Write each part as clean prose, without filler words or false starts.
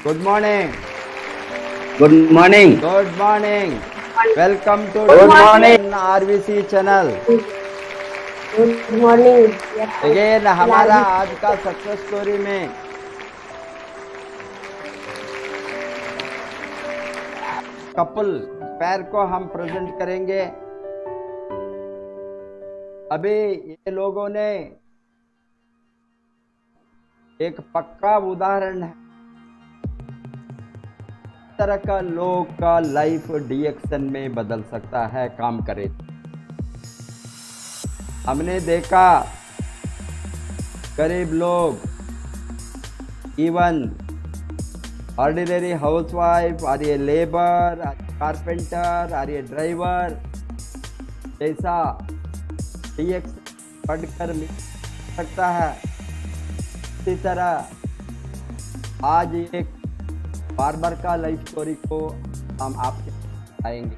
Good morning. Good morning. Good morning. Welcome to Good morning. RVC channel. Good morning. Again हमारा आज का success story में couple पैर को हम प्रेजेंट करेंगे। अभी ये लोगों ने एक पक्का उदाहरण है इस तरह का लोग का लाइफ डीएक्शन में बदल सकता है काम करे। हमने देखा गरीब लोग, इवन ऑर्डिनरी हाउसवाइफ, आर ये लेबर, कारपेंटर, आर ये ड्राइवर, जैसा डीएक्शन पढ़कर मिल सकता है। इसी तरह आज एक बार्बर का लाइफ स्टोरी को हम आपके आएंगे।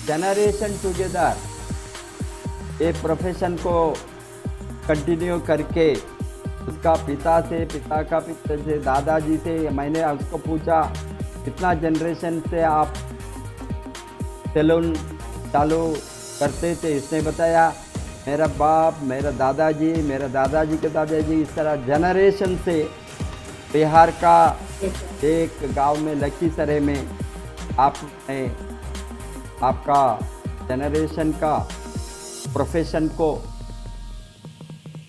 जनरेशन टुगेदर ये प्रोफेशन को कंटिन्यू करके उसका पिता से, पिता का पिता से, दादाजी से, मैंने उसको पूछा कितना जनरेशन से आप सैलून चालू करते थे। इसने बताया मेरा बाप, मेरा दादाजी के दादाजी, इस तरह जनरेशन से। बिहार का एक गांव में लखीसराय में आपका जनरेशन का प्रोफेशन को,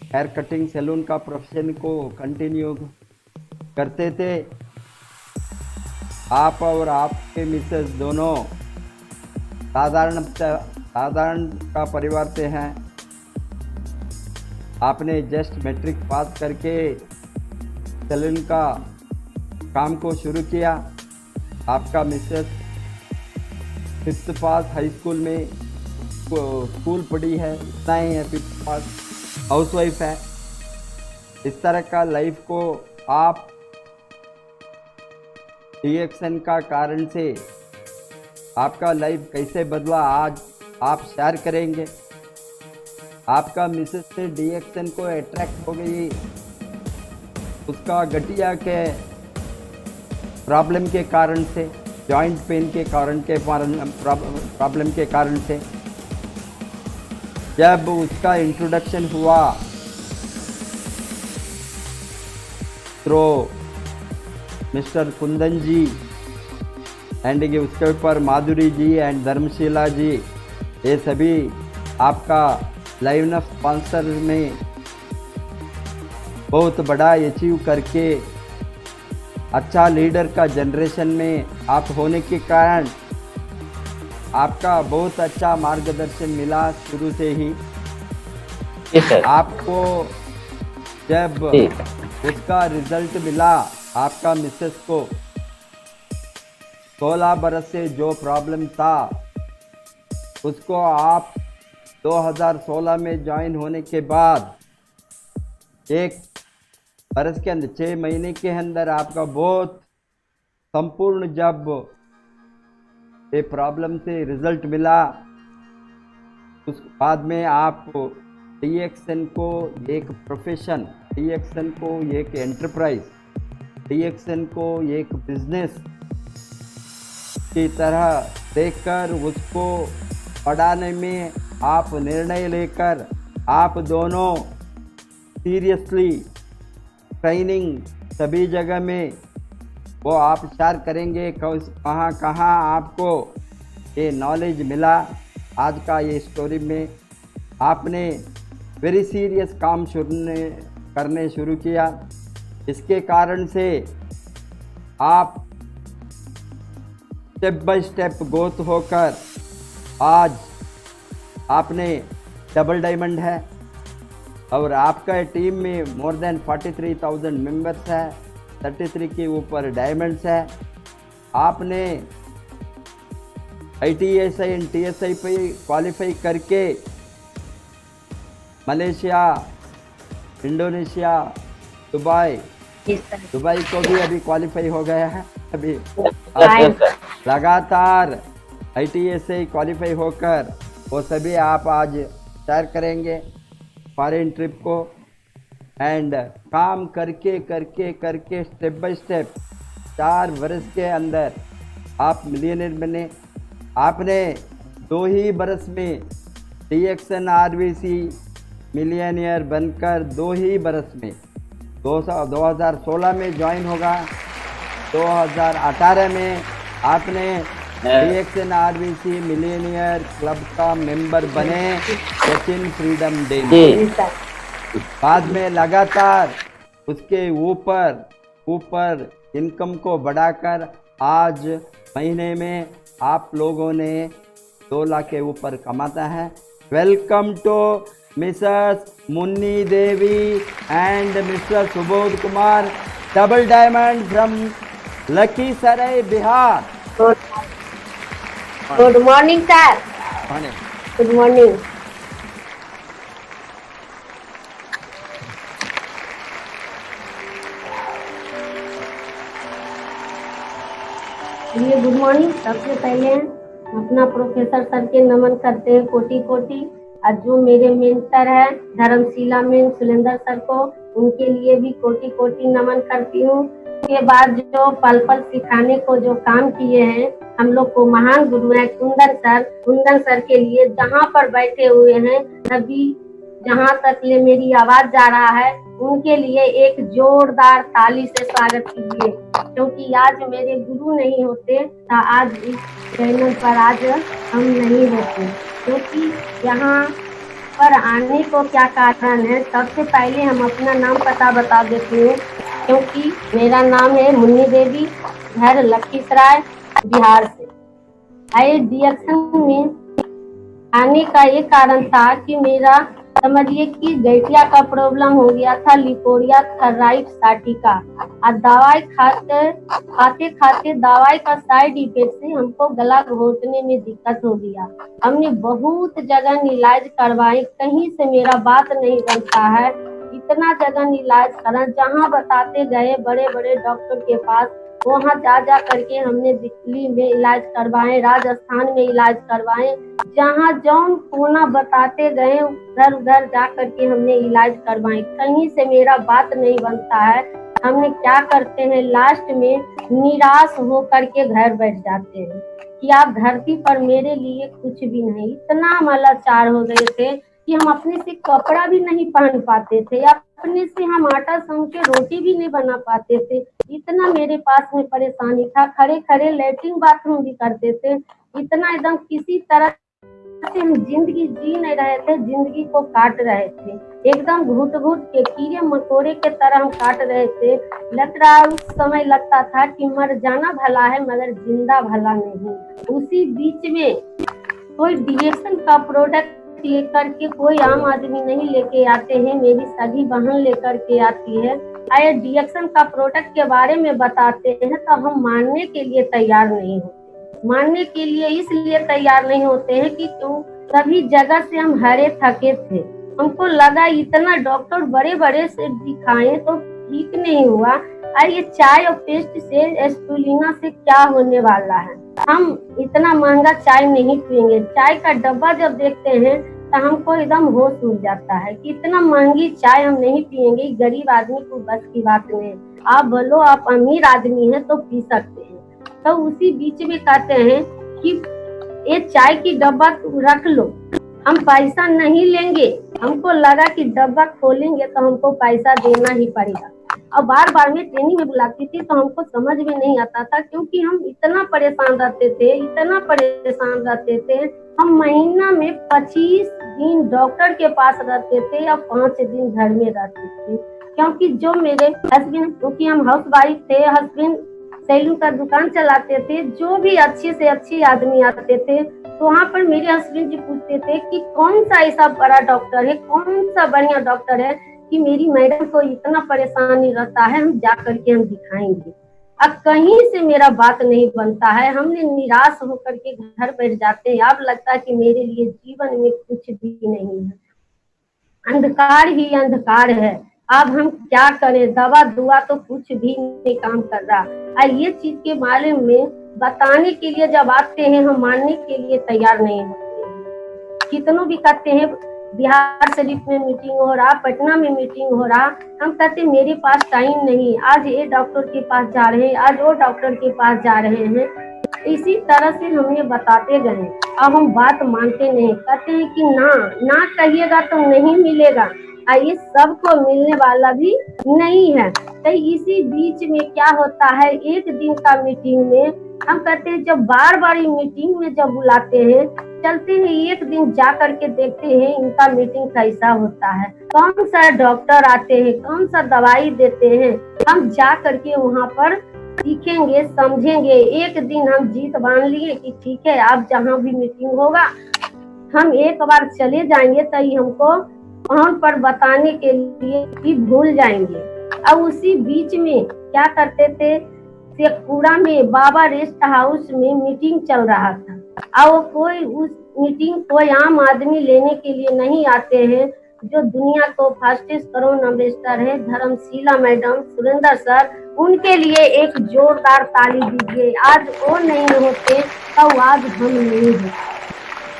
हेयर कटिंग सैलून का प्रोफेशन को कंटिन्यू करते थे। आप और आपके मिसेस दोनों साधारण का परिवार से हैं। आपने जस्ट मैट्रिक पास करके सैलून का काम को शुरू किया। आपका मिसेस 5th पास हाई स्कूल में स्कूल पढ़ी है, इतना ही है, 5th पास हाउसवाइफ है। इस तरह का लाइफ को आप डीएक्शन का कारण से आपका लाइफ कैसे बदला आज आप शेयर करेंगे। आपका मिसेस से डीएक्शन को अट्रैक्ट हो गई, उसका गठिया के प्रॉब्लम के कारण से, जॉइंट पेन के कारण के प्रॉब्लम के कारण से। जब उसका इंट्रोडक्शन हुआ through mister Kundan ji and उसके ऊपर माधुरी जी एंड धर्मशीला जी, ये सभी आपका लाइव स्पॉन्सर में बहुत बड़ा अचीव करके अच्छा लीडर का जनरेशन में आप होने के कारण आपका बहुत अच्छा मार्गदर्शन मिला शुरू से ही। आपको जब उसका रिजल्ट मिला, आपका मिसेस को 16 बरस से जो प्रॉब्लम था उसको आप 2016 में ज्वाइन होने के बाद 1 बरस के अंदर, 6 महीने के अंदर आपका बहुत संपूर्ण जब ये प्रॉब्लम से रिजल्ट मिला, उस बाद में आप डीएक्शन को एक प्रोफेशन, डीएक्शन को एक एंटरप्राइज, डीएक्शन को एक बिजनेस की तरह देखकर उसको बढ़ाने में आप निर्णय लेकर आप दोनों सीरियसली ट्रेनिंग सभी जगह में वो आप शेयर करेंगे कहाँ कहाँ आपको ये नॉलेज मिला। आज का ये स्टोरी में आपने वेरी सीरियस काम करने शुरू किया। इसके कारण से आप स्टेप बाय स्टेप ग्रोथ होकर आज आपने डबल डायमंड है और आपका टीम में मोर देन 43,000 मेंबर्स है, 33 के ऊपर डायमंड्स है। आपने ITSI एंड TSI पे क्वालिफाई करके मलेशिया, इंडोनेशिया, दुबई को भी अभी क्वालिफाई हो गया है। अभी लगातार ITSI क्वालिफाई होकर वो सभी आप आज शेयर करेंगे फॉरेन ट्रिप को। एंड काम करके करके करके स्टेप बाय स्टेप 4 वर्ष के अंदर आप मिलियनेयर बने। आपने 2 ही बरस में DXN RVC मिलियनियर बनकर 2 ही बरस में 2016 में ज्वाइन होगा, 2018 में आपने DXN RVC मिलियनियर क्लब का मेंबर बने सचिन फ्रीडम डे में। बाद में लगातार उसके ऊपर इनकम को बढ़ाकर आज महीने में आप लोगों ने 2 लाख के ऊपर कमाता है। Welcome to missus Munni Devi and mister Subodh Kumar, double diamond from Lakhisarai, Bihar. Good morning sir. Good morning. चलिए गुड मॉर्निंग। सबसे पहले अपना प्रोफेसर सर के नमन करते हैं कोटि कोटि, और जो मेरे मेंटर है धर्मशिला में सुलेंदर सर को, उनके लिए भी कोटि कोटि नमन करती हूँ। के बाद जो पल पल सिखाने को जो काम किए हैं हम लोग को महान गुरु है कुंदन सर के लिए जहाँ पर बैठे हुए हैं सभी, जहाँ तक ले मेरी आवाज जा रहा है उनके लिए एक जोरदार ताली से स्वागत कीजिए, क्योंकि आज मेरे गुरु नहीं होते तो आज इस चैनल पर आज हम नहीं होते। क्योंकि यहाँ पर आने को क्या कारण है, सबसे पहले हम अपना नाम पता बता देती हूँ। क्योंकि मेरा नाम है मुन्नी देवी, घर लखीसराय, बिहार से। DXN में आने का ये कारण था कि मेरा समझिए कि गैठिया का प्रॉब्लम हो गया था, लिकोरिया थराइट साटिका, और दवाई खाते खाते दवाई का साइड इफेक्ट से हमको गला घोटने में दिक्कत हो गया। हमने बहुत जगह इलाज करवाए, कहीं से मेरा बात नहीं बनता है। इतना जगह इलाज करा, जहाँ बताते गए बड़े बड़े डॉक्टर के पास, वहाँ जा करके हमने दिल्ली में इलाज करवाए, राजस्थान में इलाज करवाए, जहाँ जौन कोना बताते गए उधर जा करके हमने इलाज करवाए, कहीं से मेरा बात नहीं बनता है। हमने क्या करते हैं, लास्ट में निराश हो करके घर बैठ जाते हैं कि आप धरती पर मेरे लिए कुछ भी नहीं। इतना हम लाचार हो गए थे कि हम अपने से कपड़ा भी नहीं पहन पाते थे, अपने से हम आटा सान के रोटी भी नहीं बना पाते थे। इतना मेरे पास में परेशानी था, खड़े खड़े लैट्रिन बाथरूम भी करते थे। इतना एकदम किसी तरह से हम जिंदगी जी नहीं रहे थे, जिंदगी को काट रहे थे, एकदम घुट घुट के कीड़े मकोड़े के तरह हम काट रहे थे। लग रहा उस समय लगता था कि मर जाना भला है मगर जिंदा भला नहीं। उसी बीच में कोई DXN का प्रोडक्ट लेकर के कोई आम आदमी नहीं लेके आते हैं, मेरी सगी बहन लेकर के आती है। DXN का प्रोडक्ट के बारे में बताते हैं तो हम मानने के लिए तैयार नहीं होते। मानने के लिए इसलिए तैयार नहीं होते हैं कि क्यों सभी जगह से हम हरे थके थे। हमको लगा इतना डॉक्टर बड़े बड़े से दिखाएं तो ठीक नहीं हुआ, ये चाय और पेस्ट से स्पुलिना से क्या होने वाला है। हम इतना महंगा चाय नहीं पियेंगे। चाय का डब्बा जब देखते हैं तो हमको एकदम होश उड़ जाता है कि इतना महंगी चाय हम नहीं पियेंगे, गरीब आदमी को बस की बात नहीं। आप बोलो आप अमीर आदमी हैं तो पी सकते हैं। तो उसी बीच में कहते हैं कि ये चाय की डब्बा रख लो, हम पैसा नहीं लेंगे। हमको लगा कि डब्बा खोलेंगे तो हमको पैसा देना ही पड़ेगा। और बार बार मैं ट्रेनिंग में बुलाती थी तो हमको समझ में नहीं आता था, क्योंकि हम इतना परेशान रहते थे। हम महीना में 25 दिन डॉक्टर के पास रहते थे या 5 दिन घर में रहते थे। क्योंकि जो मेरे हस्बैंड, क्योंकि हम हाउस वाइफ थे, हस्बैंड सैलून का दुकान चलाते थे, जो भी अच्छे से अच्छे आदमी आते थे तो वहाँ पर मेरे हस्बैंड जी पूछते थे कि कौन सा ऐसा बड़ा डॉक्टर है, कौन सा बढ़िया डॉक्टर है कि मेरी मैडम को इतना परेशानी रहता है, हम जा करके हम दिखाएंगे। अब कहीं से मेरा बात नहीं बनता है, हमने निराश होकर के घर बैठ जाते हैं। अब लगता है कि मेरे लिए जीवन में कुछ भी नहीं है, अंधकार ही अंधकार है। अब हम क्या करें, दवा दुआ तो कुछ भी नहीं काम कर रहा। ये चीज के बारे में बताने के लिए जब आते हैं हम मानने के लिए तैयार नहीं होते हैं। कितनों भी कहते हैं बिहार शरीफ में मीटिंग हो रहा, पटना में मीटिंग हो रहा, हम कहते मेरे पास टाइम नहीं, आज ये डॉक्टर के पास जा रहे हैं, आज वो डॉक्टर के पास जा रहे हैं। इसी तरह से हमने बताते गए। अब हम बात मानते नहीं, कहते हैं कि ना ना कहिएगा तो नहीं मिलेगा, ये सबको मिलने वाला भी नहीं है। तो इसी बीच में क्या होता है, एक दिन का मीटिंग में हम कहते हैं, जब बार बार मीटिंग में जब बुलाते हैं, चलते हैं एक दिन जा करके देखते हैं इनका मीटिंग कैसा होता है, कौन सा डॉक्टर आते हैं, कौन सा दवाई देते हैं। हम जा करके वहाँ पर सीखेंगे, समझेंगे। एक दिन हम जीत बांध लिए कि ठीक है, आप जहाँ भी मीटिंग होगा हम एक बार चले जाएंगे, तो हमको वहाँ पर बताने के लिए भी भूल जाएंगे। अब उसी बीच में क्या करते थे, शेखपुरा में बाबा रेस्ट हाउस में मीटिंग चल रहा था। और कोई उस मीटिंग कोई आम आदमी लेने के लिए नहीं आते हैं। जो दुनिया को फास्टेस्ट कोरोना बेस्टर है, धर्मशीला मैडम, सुरेंद्र सर, उनके लिए एक जोरदार ताली दीजिए। आज वो नहीं होते तो आज हम नहीं होते।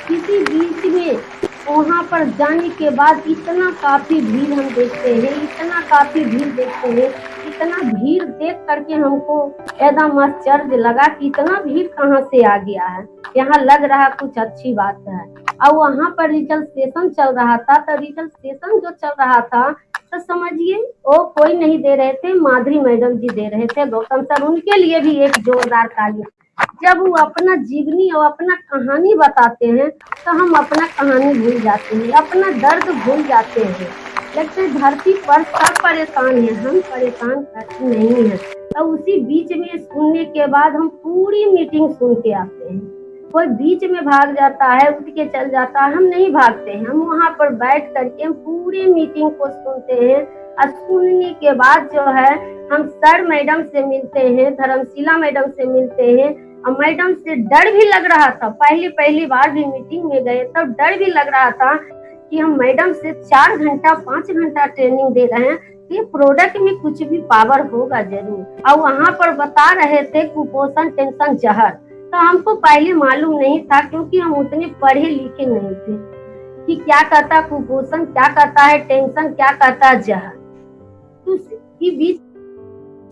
किसी बीच में वहाँ पर जाने के बाद इतना काफी भीड़ हम देखते हैं, इतना काफी भीड़ देखते हैं, इतना भीड़ देख करके हमको एकदम आश्चर्य लगा कि इतना भीड़ कहाँ से आ गया है। यहाँ लग रहा कुछ अच्छी बात है। और वहाँ पर रिजल्ट सेशन चल रहा था, तो रिजल्ट सेशन जो चल रहा था तो समझिए वो कोई नहीं दे रहे थे, माधुरी मैडम जी दे रहे थे, गौतम सर, उनके लिए भी एक जोरदार ताली। जब वो अपना जीवनी और अपना कहानी बताते हैं तो हम अपना कहानी भूल जाते हैं, अपना दर्द भूल जाते हैं। लगता धरती पर सब परेशान है, हम परेशान नहीं है। तो उसी बीच में सुनने के बाद हम पूरी मीटिंग सुन के आते हैं। कोई बीच में भाग जाता है, उठ के चल जाता है, हम नहीं भागते हैं। हम वहाँ पर बैठ करके हम पूरी मीटिंग को सुनते हैं। और सुनने के बाद जो है हम सर मैडम से मिलते हैं, धर्मशीला मैडम से मिलते हैं। और मैडम से डर भी लग रहा था, पहली बार भी मीटिंग में गए तो डर भी लग रहा था कि हम मैडम से 4 घंटा 5 घंटा ट्रेनिंग दे रहे हैं, ये प्रोडक्ट में कुछ भी पावर होगा जरूर। और वहाँ पर बता रहे थे कुपोषण टेंशन जहर, तो हमको पहले मालूम नहीं था क्योंकि हम उतने पढ़े लिखे नहीं थे कि क्या कहता कुपोषण, क्या कहता है टेंशन, क्या कहता है जहर। तो उसके बीच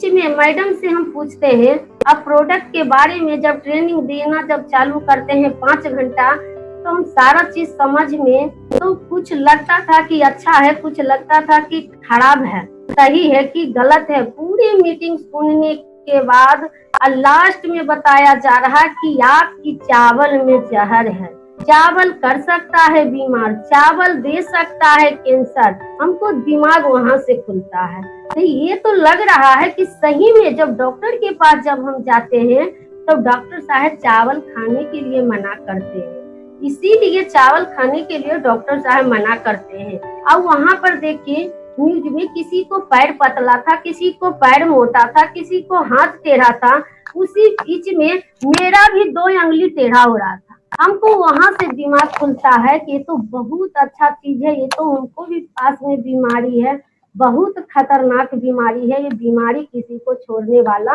में मैडम से हम पूछते हैं, अब प्रोडक्ट के बारे में जब ट्रेनिंग देना जब चालू करते हैं 5 घंटा, तो हम सारा चीज समझ में तो कुछ लगता था कि अच्छा है, कुछ लगता था कि खराब है, सही है कि गलत है। पूरी मीटिंग सुनने के बाद लास्ट में बताया जा रहा कि आपकी चावल में जहर है, चावल कर सकता है बीमार, चावल दे सकता है कैंसर। हमको दिमाग वहाँ से खुलता है। तो ये तो लग रहा है कि सही में जब डॉक्टर के पास जब हम जाते हैं तो डॉक्टर साहब चावल खाने के लिए मना करते हैं, इसीलिए चावल खाने के लिए डॉक्टर साहब मना करते हैं। और वहाँ पर देखिए न्यूज में किसी को पैर पतला था, किसी को पैर मोटा था, किसी को हाथ टेढ़ा था, उसी बीच में मेरा भी 2 अंगुली टेढ़ा हो रहा था। हमको वहाँ से दिमाग खुलता है कि ये तो बहुत अच्छा चीज है, ये तो हमको भी पास में बीमारी है, बहुत खतरनाक बीमारी है, ये बीमारी किसी को छोड़ने वाला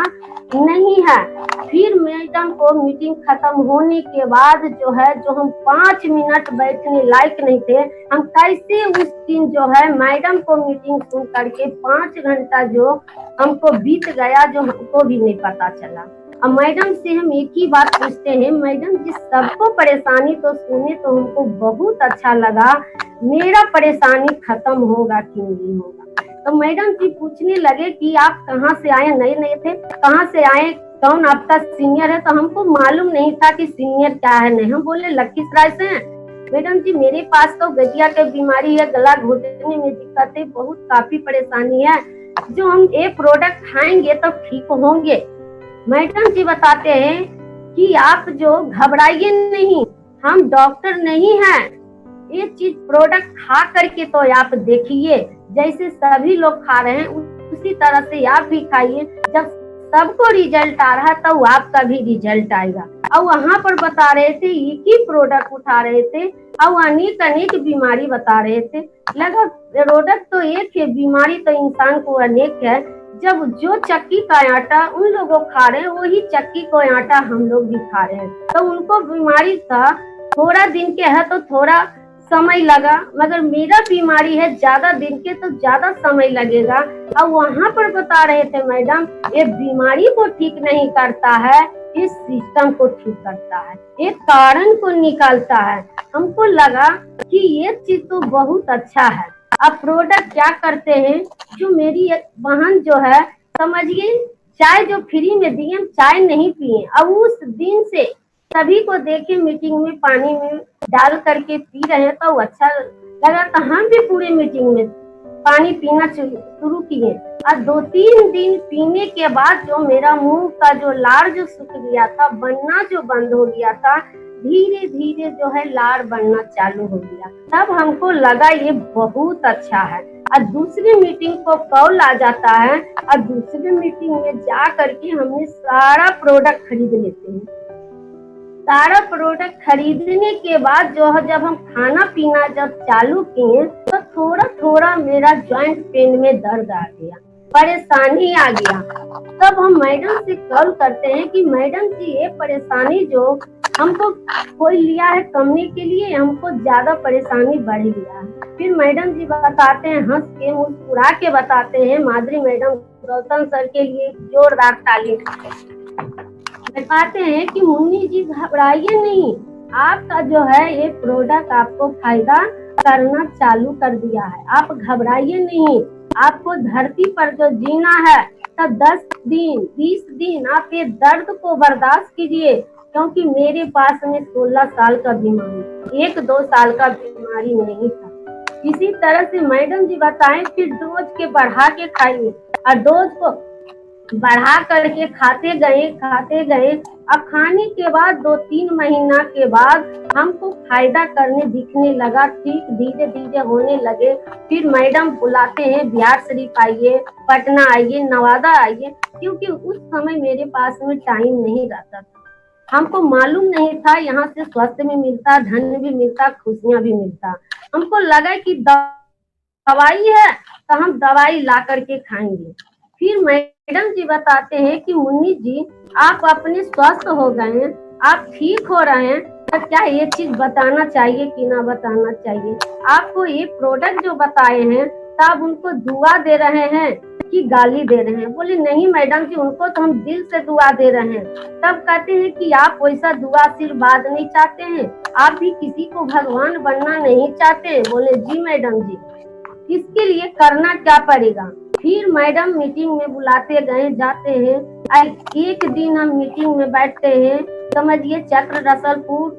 नहीं है। फिर मैडम को मीटिंग खत्म होने के बाद जो है, जो हम 5 मिनट बैठने लायक नहीं थे, हम कैसे उस दिन जो है मैडम को मीटिंग सुन करके 5 घंटा जो हमको बीत गया, जो हमको भी नहीं पता चला। अब मैडम से हम एक ही बात पूछते हैं, मैडम जी सबको परेशानी तो सुने तो हमको बहुत अच्छा लगा, मेरा परेशानी खत्म होगा कि नहीं होगा। तो मैडम जी पूछने लगे कि आप कहाँ से आए, नए नए थे, कहाँ से आए, कौन आपका सीनियर है। तो हमको मालूम नहीं था कि सीनियर क्या है, नहीं। हम बोले लखीसराय से हैं। मैडम जी मेरे पास तो गठिया की बीमारी है, गला घोटने में दिक्कत है, बहुत काफी परेशानी है, जो हम ये प्रोडक्ट खाएंगे तो ठीक होंगे। मैडम जी बताते हैं कि आप जो घबराइए नहीं, हम डॉक्टर नहीं हैं, ये चीज प्रोडक्ट खा करके तो आप देखिए, जैसे सभी लोग खा रहे हैं उसी तरह से आप भी खाइए। जब सबको रिजल्ट आ रहा तो आपका भी रिजल्ट आएगा। और वहाँ पर बता रहे थे, एक ही प्रोडक्ट उठा रहे थे और अनेक बीमारी बता रहे थे। लगा प्रोडक्ट तो एक है, बीमारी तो इंसान को अनेक है। जब जो चक्की का आटा उन लोगों खा रहे हैं, वही चक्की को आटा हम लोग भी खा रहे हैं। तो उनको बीमारी था, थोड़ा दिन के है तो थोड़ा समय लगा, मगर मेरा बीमारी है ज्यादा दिन के तो ज्यादा समय लगेगा। अब वहाँ पर बता रहे थे मैडम ये बीमारी को ठीक नहीं करता है, इस सिस्टम को ठीक करता है, एक कारण को निकालता है। हमको लगा कि ये चीज तो बहुत अच्छा है। अब प्रोडक्ट क्या करते हैं, जो मेरी एक बहन जो है, समझिए चाय जो फ्री में दिए, हम चाय नहीं पिए। अब उस दिन से सभी को देखे मीटिंग में पानी में डाल करके पी रहे हैं, तो अच्छा लगा। तो हम भी पूरे मीटिंग में पानी पीना शुरू किए। और 2-3 दिन पीने के बाद जो मेरा मुंह का जो लार जो सूख गया था, बनना जो बंद हो गया था, धीरे धीरे जो है लार बनना चालू हो गया। तब हमको लगा ये बहुत अच्छा है। और दूसरी मीटिंग को कॉल आ जाता है, और दूसरी मीटिंग में जा करके हमने सारा प्रोडक्ट खरीद लेते हैं। सारा प्रोडक्ट खरीदने के बाद जो है, जब हम खाना पीना जब चालू किए, तो थोड़ा थोड़ा मेरा जॉइंट पेन में दर्द आ गया, परेशानी आ गया। तब हम मैडम से कॉल करते हैं कि मैडम जी ये परेशानी जो हमको कोई लिया है कमने के लिए, हमको ज्यादा परेशानी बढ़ गया है। फिर मैडम जी बताते हैं, हंस के मुस्कुरा के बताते हैं, माधुरी मैडम गौतम सर के लिए जोरदार ताली बताते हैं कि मुन्नी जी घबराइए नहीं, आपका जो है ये प्रोडक्ट आपको फायदा करना चालू कर दिया है, आप घबराइए नहीं। आपको धरती पर जो जीना है तो 10 दिन 20 दिन आप ये दर्द को बर्दाश्त कीजिए, क्योंकि मेरे पास में 16 साल का बीमारी, 1-2 साल का बीमारी नहीं था। इसी तरह से मैडम जी बताएं, फिर डोज के बढ़ा के खाइए, और डोज को बढ़ा करके खाते गए। अब खाने के बाद 2-3 महीना के बाद हमको फायदा करने दिखने लगा, ठीक धीरे धीरे होने लगे। फिर मैडम बुलाते हैं, बिहार शरीफ आइए, पटना आइए, नवादा आइए, क्योंकि उस समय मेरे पास में टाइम नहीं रहता था। हमको मालूम नहीं था यहाँ से स्वास्थ्य में मिलता, धन भी मिलता, खुशियाँ भी मिलता। हमको लगा कि दवाई है तो हम दवाई ला करके खाएंगे। फिर मैडम जी बताते हैं कि मुन्नी जी आप अपने स्वस्थ हो गए हैं, आप ठीक हो रहे हैं, तो क्या ये चीज बताना चाहिए कि ना बताना चाहिए? आपको ये प्रोडक्ट जो बताए हैं, तो आप उनको दुआ दे रहे हैं कि गाली दे रहे हैं? बोले नहीं मैडम जी, उनको तो हम दिल से दुआ दे रहे हैं। तब कहते हैं कि आप वैसा दुआ आशीर्वाद नहीं चाहते हैं, आप भी किसी को भगवान बनना नहीं चाहते? बोले जी मैडम जी, इसके लिए करना क्या पड़ेगा? फिर मैडम मीटिंग में बुलाते गए, जाते हैं। एक दिन हम मीटिंग में बैठते हैं, समझिए चक्र रसलपुर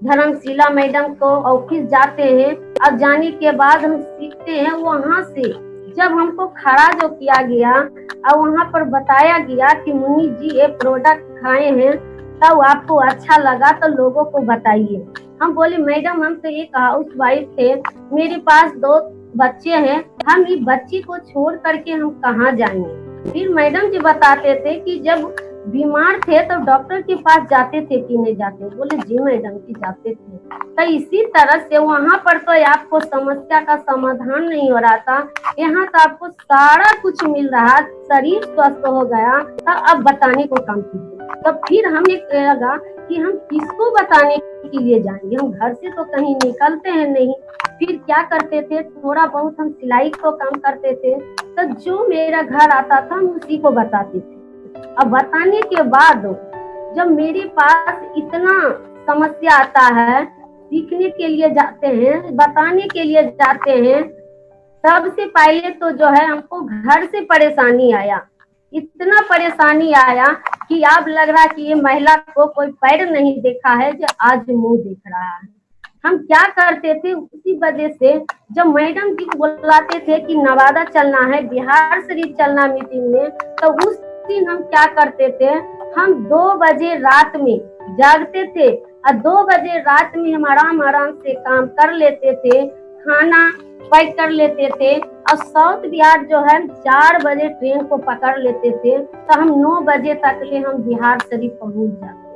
धर्मशिला मैडम को ऑफिस जाते हैं, और जाने के बाद हम सीखते हैं। वहाँ से जब हमको खड़ा जो किया गया और वहाँ पर बताया गया कि मुन्नी जी ये प्रोडक्ट खाए हैं, तब आपको अच्छा लगा तो लोगों को बताइए। हम बोले मैडम हम तो एक हाउस वाइफ थे, मेरे पास 2 बच्चे हैं, हम इस बच्ची को छोड़ करके हम कहाँ जाएंगे? फिर मैडम जी बताते थे कि जब बीमार थे तो डॉक्टर के पास जाते थे कि नहीं जाते? बोले जी मैडम जी जाते थे। तो इसी तरह से वहाँ पर तो आपको समस्या का समाधान नहीं हो रहा था, यहाँ तो आपको सारा कुछ मिल रहा, शरीर स्वस्थ हो गया। तो अब बताने को काम कीजिए। तो फिर हमें लगा कि हम किसको बताने के लिए जाएंगे, हम घर से तो कहीं निकलते हैं नहीं। फिर क्या करते थे, थोड़ा बहुत हम सिलाई को काम करते थे, तो जो मेरा घर आता था हम उसी को बताते थे। अब बताने के बाद जब मेरे पास इतना समस्या आता है, सीखने के लिए जाते हैं, बताने के लिए जाते हैं, सबसे पहले तो जो है हमको घर से परेशानी आया, इतना परेशानी आया कि अब लग रहा कि ये महिला को कोई पैर नहीं देखा है जो आज मुंह दिख रहा है। हम क्या करते थे, उसी वजह से जब मैडम जी बुलाते थे कि नवादा चलना है, बिहार शरीफ चलना मीटिंग में, तो उस दिन हम क्या करते थे, हम 2 बजे रात में जागते थे, और 2 बजे रात में हम आराम से काम कर लेते थे, खाना पैक कर लेते थे, और साउथ बिहार जो है 4 बजे ट्रेन को पकड़ लेते थे, तो हम 9 बजे तक ले हम बिहार शरीफ पहुंच जाते थे।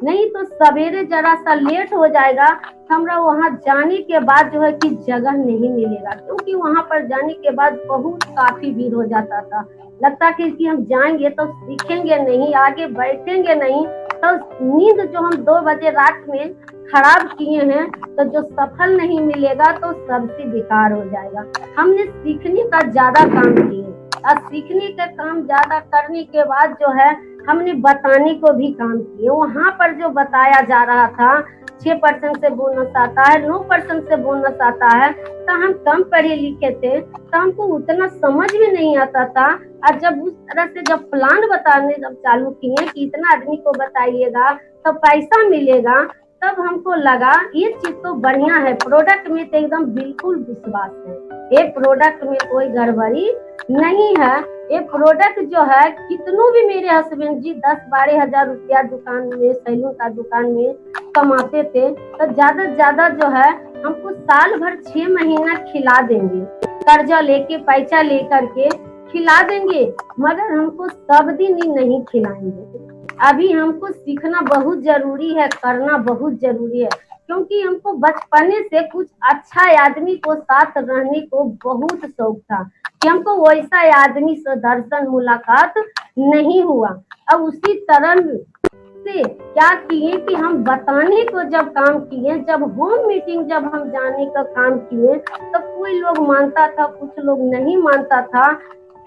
नहीं तो सवेरे जरा सा लेट हो जाएगा, हमरा वहाँ जाने के बाद जो है कि जगह नहीं मिलेगा, क्योंकि वहाँ पर जाने के बाद बहुत काफी भीड़ हो जाता था। लगता कि हम जाएंगे तो सीखेंगे नहीं, आगे बैठेंगे नहीं, तो नींद जो हम 2 बजे रात में खराब किए हैं तो जो सफल नहीं मिलेगा तो सबसे बेकार हो जाएगा। हमने सीखने का ज्यादा काम किए और सीखने का काम ज्यादा करने के बाद जो है हमने बताने को भी काम किए। वहाँ पर जो बताया जा रहा था 6% से बोनस आता है, 9% से बोनस आता है, तो हम कम पढ़े लिखे थे तो हमको उतना समझ भी नहीं आता था। और जब उस तरह से जब प्लान बताने जब चालू किए कि इतना आदमी को बताइएगा तो पैसा मिलेगा, तब हमको लगा ये चीज तो बढ़िया है। प्रोडक्ट में तो एकदम बिल्कुल विश्वास है, ये प्रोडक्ट में कोई गड़बड़ी नहीं है। ये प्रोडक्ट जो है कितनों भी मेरे हस्बैंड जी 10-12 हजार रुपया दुकान में, सैलून का दुकान में कमाते थे, तो ज्यादा से ज्यादा जो है हमको साल भर 6 महीना खिला देंगे, कर्जा लेके पैसा लेकर के खिला देंगे, मगर हमको सब दिन ही नहीं खिलाएंगे। अभी हमको सीखना बहुत जरूरी है, करना बहुत जरूरी है, क्योंकि हमको बचपने से कुछ अच्छा आदमी को साथ रहने को बहुत शौक था कि हमको वैसा आदमी से दर्शन मुलाकात नहीं हुआ। अब उसी तरह से क्या किए कि हम बताने को जब काम किए, जब होम मीटिंग जब हम जाने का काम किए, तब कोई लोग मानता था, कुछ लोग नहीं मानता था।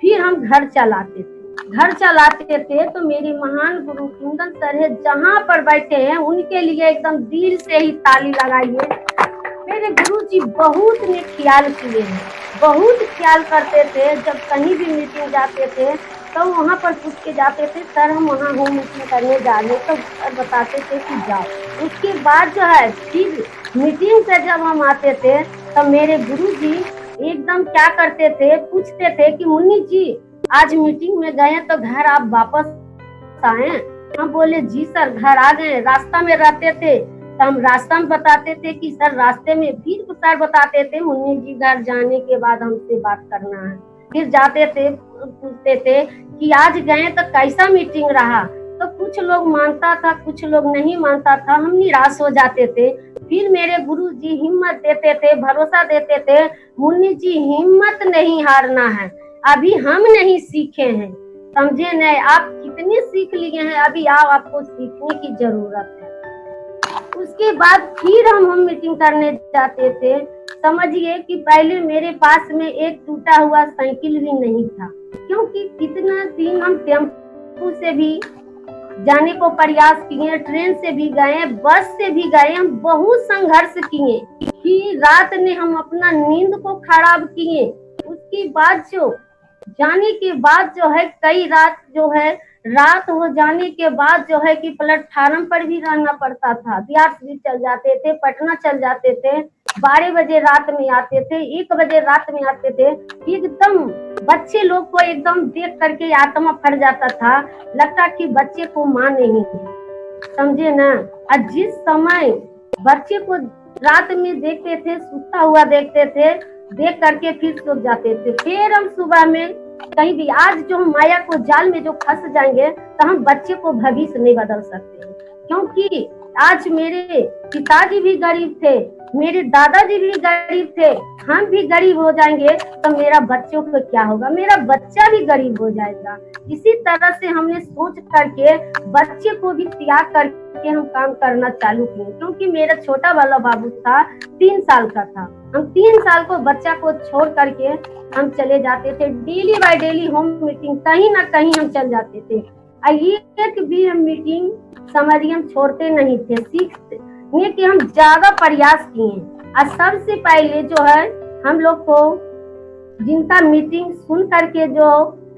फिर हम घर चलाते थे तो मेरे महान गुरु कुंदन सर है जहाँ पर बैठे हैं, उनके लिए एकदम दिल से ही ताली लगाइए। मेरे गुरु जी बहुत ने ख्याल किए हैं, बहुत ख्याल करते थे। जब कहीं भी मीटिंग जाते थे तो वहाँ पर पूछ के जाते थे, सर हम वहाँ होम मीटिंग करने जा रहे, तो सर बताते थे कि जाओ। उसके बाद जो है फिर मीटिंग से जब हम आते थे तो मेरे गुरु जी एकदम क्या करते थे, पूछते थे कि मुन्नी जी आज मीटिंग में गए तो घर आप वापस आए? हम बोले जी सर घर आ गए। रास्ता में रहते थे तो हम रास्ता में बताते थे कि सर रास्ते में, फिर सर बताते थे मुन्नी जी घर जाने के बाद हमसे बात करना है। फिर जाते थे पूछते थे कि आज गए तो कैसा मीटिंग रहा, तो कुछ लोग मानता था, कुछ लोग नहीं मानता था, हम निराश हो जाते थे। फिर मेरे गुरु जी हिम्मत देते थे, भरोसा देते थे, मुन्नी जी हिम्मत नहीं हारना है, अभी हम नहीं सीखे हैं, समझे नहीं, आप कितने सीख लिए हैं, अभी आपको सीखने की जरूरत है। उसके बाद फिर हम मीटिंग करने जाते थे। समझिए कि पहले मेरे पास में एक टूटा हुआ साइकिल भी नहीं था, क्योंकि कितना दिन हम टेम्पो से भी जाने को प्रयास किए, ट्रेन से भी गए, बस से भी गए, हम बहुत संघर्ष किए कि रात में हम अपना नींद को खराब किए। उसके बाद जो जाने के बाद जो है कई रात जो है रात हो जाने के बाद जो है कि प्लेटफार्म पर भी रहना पड़ता था। बिहार भी चल जाते थे, पटना चल जाते थे, 12 बजे रात में आते थे, 1 बजे रात में आते थे। एकदम बच्चे लोग को एकदम देख करके आत्मा फट जाता था, लगता कि बच्चे को माँ नहीं है, समझे ना। और जिस समय बच्चे को रात में देखते थे, सुता हुआ देखते थे, देख करके फिर सो जाते थे। फिर हम सुबह में कहीं भी, आज जो हम माया को जाल में जो फंस जाएंगे तो हम बच्चे को भविष्य नहीं बदल सकते, क्योंकि आज मेरे पिताजी भी गरीब थे, मेरे दादाजी भी गरीब थे, हम भी गरीब हो जाएंगे तो मेरा बच्चों को क्या होगा, मेरा बच्चा भी गरीब हो जाएगा। इसी तरह से हमने सोच करके बच्चे को भी त्याग करके हम काम करना चालू किए, क्योंकि मेरा छोटा वाला बाबू था 3 साल का था। हम 3 साल को बच्चा को छोड़ करके हम चले जाते थे, daily by daily home meeting कहीं ना कहीं हम चल जाते थे। एक भी हम मीटिंग समझिए हम छोड़ते नहीं थे, सीखने के हम ज्यादा प्रयास किए। और सबसे पहले जो है हम लोग को जिनका मीटिंग सुन करके जो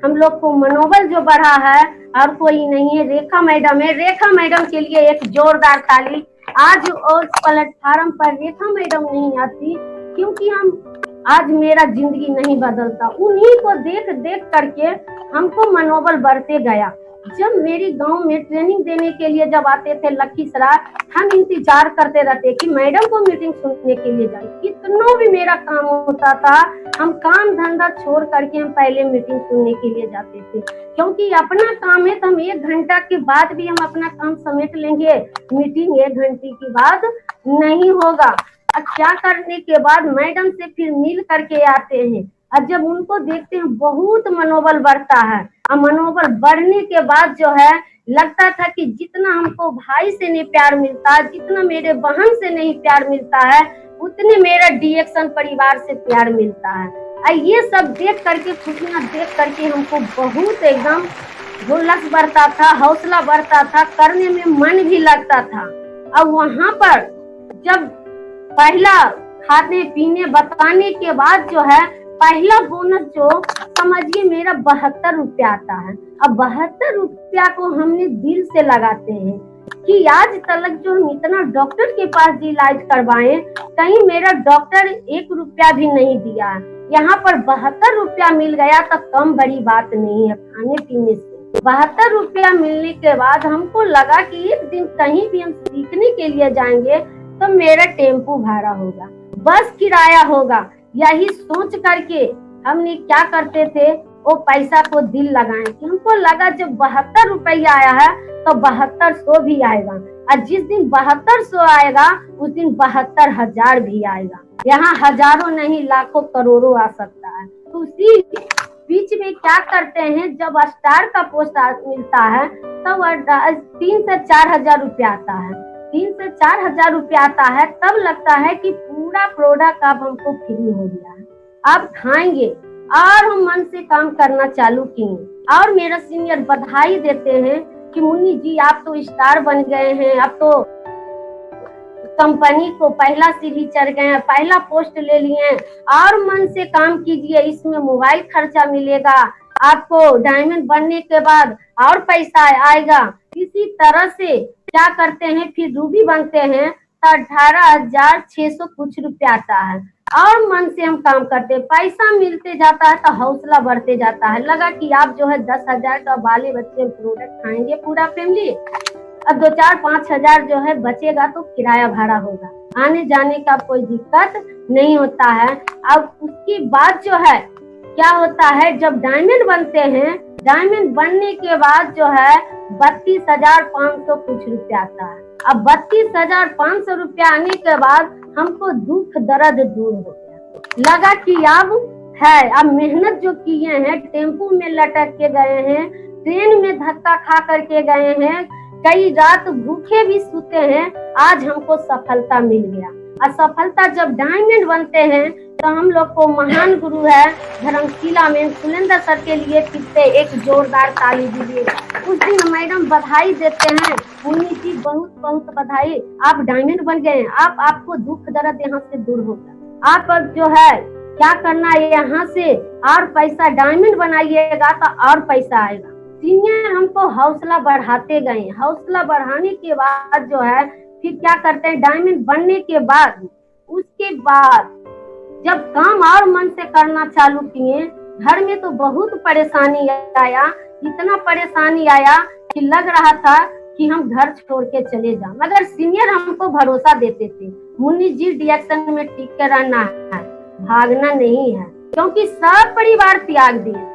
हम लोग को मनोबल जो बढ़ा है और कोई नहीं है, रेखा मैडम है। रेखा मैडम के लिए एक जोरदार ताली। आज और प्लेटफार्म पर रेखा मैडम नहीं आती, क्योंकि आज मेरा जिंदगी नहीं बदलता। उन्हीं को देख देख करके हमको मनोबल बढ़ते गया। जब मेरी गांव में ट्रेनिंग देने के लिए जब आते थे लखीसराय, हम इंतजार करते रहते कि मैडम को मीटिंग सुनने के लिए जाए। कितना भी मेरा काम होता था, हम काम धंधा छोड़ करके हम पहले मीटिंग सुनने के लिए जाते थे, क्योंकि अपना काम है तो हम 1 घंटा के बाद भी हम अपना काम समेट लेंगे, मीटिंग 1 घंटे के बाद नहीं होगा। और क्या करने के बाद मैडम से फिर मिल करके आते हैं, और जब उनको देखते हैं बहुत मनोबल बढ़ता है। और मनोबल बढ़ने के बाद जो है लगता था कि जितना हमको भाई से नहीं प्यार मिलता, जितना मेरे बहन से नहीं प्यार मिलता है, उतने मेरा डीएक्शन परिवार से प्यार मिलता है। ये सब देख करके, खुशियाँ देख करके हमको बहुत एकदम हुल्लस बढ़ता था, हौसला बढ़ता था, करने में मन भी लगता था। अब वहां पर जब पहला खाने पीने बताने के बाद जो है पहला बोनस जो समझिए मेरा 72 रुपया आता है। अब 72 रुपया को हमने दिल से लगाते हैं कि आज तक जो हम इतना डॉक्टर के पास इलाज करवाएं, कहीं मेरा डॉक्टर 1 रुपया भी नहीं दिया। यहाँ पर 72 रुपया मिल गया तो कम बड़ी बात नहीं है खाने पीने से। 72 रुपया मिलने के बाद हमको लगा कि एक दिन कहीं भी हम सीखने के लिए जाएंगे तो मेरा टेम्पो भाड़ा होगा, बस किराया होगा। यही सोच करके हमने क्या करते थे, वो पैसा को दिल लगाएं कि हमको लगा जब 72 रुपया आया है तो 7200 भी आएगा, और जिस दिन 7200 आएगा उस दिन 72,000 भी आएगा। यहाँ हजारों नहीं लाखों करोड़ों आ सकता है। तो उसी बीच में क्या करते हैं, जब स्टार का पोस्ट मिलता है तब 3 से 4 हजार रुपया आता है। 3 से 4 हजार रुपया आता है, तब लगता है कि पूरा प्रोडक्ट अब हमको फ्री हो गया है, अब खाएंगे। और हम मन से काम करना चालू किए और मेरा सीनियर बधाई देते हैं कि मुन्नी जी आप तो स्टार बन गए हैं, अब तो कंपनी को पहला सीढ़ी चढ़ गए हैं, पहला पोस्ट ले लिए हैं, और मन से काम कीजिए, इसमें मोबाइल खर्चा मिलेगा आपको, डायमंड बनने के बाद और पैसा आएगा। इसी तरह से क्या करते हैं, फिर रूबी बनते हैं तो 18,600 कुछ रुपया आता है, और मन से हम काम करते हैं, पैसा मिलते जाता है तो हौसला बढ़ते जाता है। लगा कि आप जो है 10,000 का बाले बच्चे प्रोडक्ट खाएंगे पूरा फैमिली, अब 2-4-5 हजार जो है बचेगा तो किराया भाड़ा होगा, आने जाने का कोई दिक्कत नहीं होता है। अब उसकी बात जो है क्या होता है, जब डायमंड बनते हैं, डायमंड बनने के बाद जो है 32,500 कुछ रुपया आता है। अब 32,500 रुपया आने के बाद हमको दुख दर्द दूर हो गया। लगा कि अब है, अब मेहनत जो किए हैं, टेम्पो में लटक के गए हैं, ट्रेन में धक्का खा करके गए हैं, कई रात भूखे भी सोते हैं, आज हमको सफलता मिल गया। और सफलता जब डायमंड बनते हैं तो हम लोग को महान गुरु है धर्मशिला में सुलेंद्र सर के लिए फिर से एक जोरदार ताली दीजिए। उस दिन मैडम बधाई देते हैं, मुन्नी जी बहुत बहुत बधाई, आप डायमंड बन गए, आपको दुख दर्द यहाँ से दूर होगा। आप अब जो है क्या करना है, यहाँ से और पैसा डायमंड बनाइएगा तो और पैसा आएगा। सीनियर हमको हौसला बढ़ाते गए, हौसला बढ़ाने के बाद जो है फिर क्या करते हैं, डायमंड बनने के बाद उसके बाद जब काम और मन से करना चालू किए, घर में तो बहुत परेशानी आया, इतना परेशानी आया कि लग रहा था कि हम घर छोड़ के चले जाएं, मगर सीनियर हमको भरोसा देते थे, मुन्नी जी डीएक्शन में टिक के रहना है, भागना नहीं है, क्योंकि सब परिवार त्याग दिए,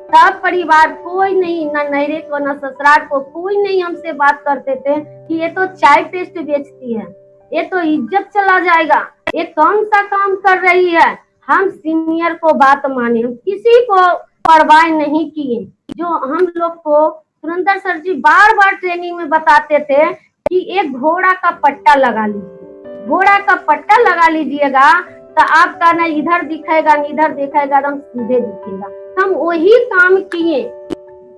सब परिवार, कोई नहीं, न नैरे को न ससुराल को, कोई नहीं हमसे बात करते थे कि ये तो चाय पेस्ट बेचती है, ये तो इज्जत चला जाएगा, ये कौन सा काम कर रही है। हम सीनियर को बात माने, हम किसी को परवाह नहीं किए। जो हम लोग को सुरेंद्र सर जी बार बार ट्रेनिंग में बताते थे कि एक घोड़ा का पट्टा लगा लीजिए, घोड़ा का पट्टा लगा लीजिएगा तो आपका न इधर दिखेगा न इधर दिखेगा, एकदम सीधे दिखेगा। हम वही काम किए,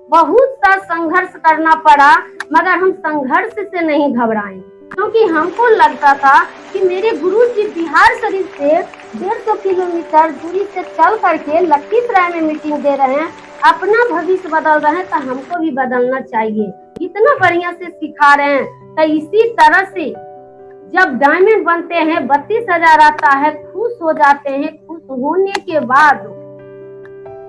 बहुत सा संघर्ष करना पड़ा, मगर हम संघर्ष से नहीं घबराए, क्योंकि हमको लगता था कि मेरे गुरु जी बिहार शरीफ से 150 किलोमीटर दूरी से चल करके लखीसराय में मीटिंग दे रहे हैं, अपना भविष्य बदल रहे हैं, तो हमको भी बदलना चाहिए, इतना बढ़िया से सिखा रहे हैं। तो इसी तरह से जब डायमंड बनते हैं 32,000 आता है, खुश हो जाते हैं। खुश होने के बाद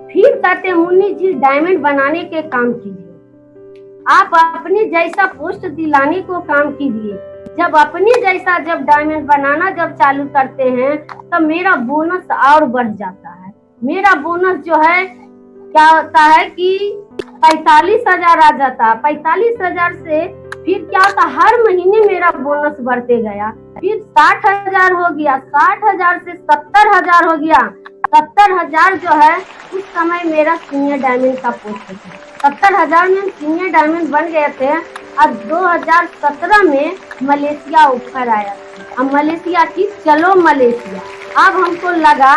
फिर कहते हैं मुन्नी जी डायमंड बनाने के काम कीजिए, आप अपने जैसा पोस्ट दिलाने को काम कीजिए। जब अपने जैसा जब डायमंड बनाना जब चालू करते हैं तो मेरा बोनस और बढ़ जाता है। मेरा बोनस जो है क्या होता है कि 45,000 आ जाता है। 45,000 से फिर क्या होता, हर महीने मेरा बोनस बढ़ते गया, फिर 60,000 हो गया, 60,000 से 70,000 हो गया, 70,000 जो है उस समय मेरा सीनियर डायमंड का पोस्ट था। 70,000 में सीनियर डायमंड बन गए थे। अब 2017 में मलेशिया ऑफर आया। अब मलेशिया की चलो मलेशिया। अब हमको लगा,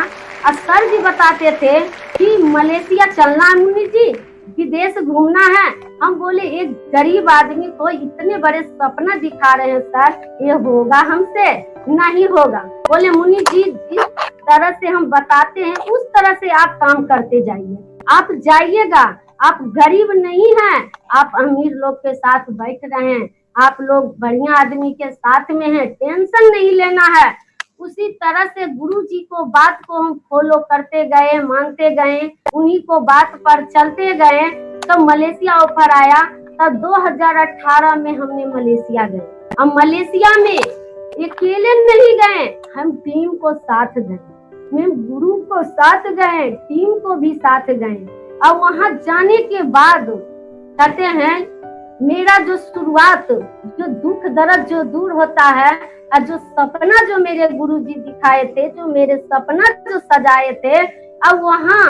और सर जी बताते थे कि मलेशिया चलना है मुन्नी जी, विदेश घूमना है। हम बोले एक गरीब आदमी को इतने बड़े सपना दिखा रहे हैं सर, ये होगा हमसे? नहीं होगा। बोले मुन्नी जी जिस तरह से हम बताते हैं उस तरह से आप काम करते जाइए, आप जाइएगा। आप गरीब नहीं हैं, आप अमीर लोग के साथ बैठ रहे हैं, आप लोग बढ़िया आदमी के साथ में हैं, टेंशन नहीं लेना है। उसी तरह से गुरुजी को बात को हम फॉलो करते गए, मानते गए, उन्हीं को बात पर चलते गए। तो मलेशिया ऑफर आया। तब 2018 में हमने मलेशिया गए। अब मलेशिया में अकेले नहीं गए, हम टीम को साथ गए, मैं गुरु को साथ गए, टीम को भी साथ गए। अब वहां जाने के बाद कहते हैं मेरा जो शुरुआत, जो दुख दर्द जो दूर होता है, और जो सपना जो मेरे गुरुजी दिखाए थे, जो मेरे सपना जो सजाए थे, अब वहां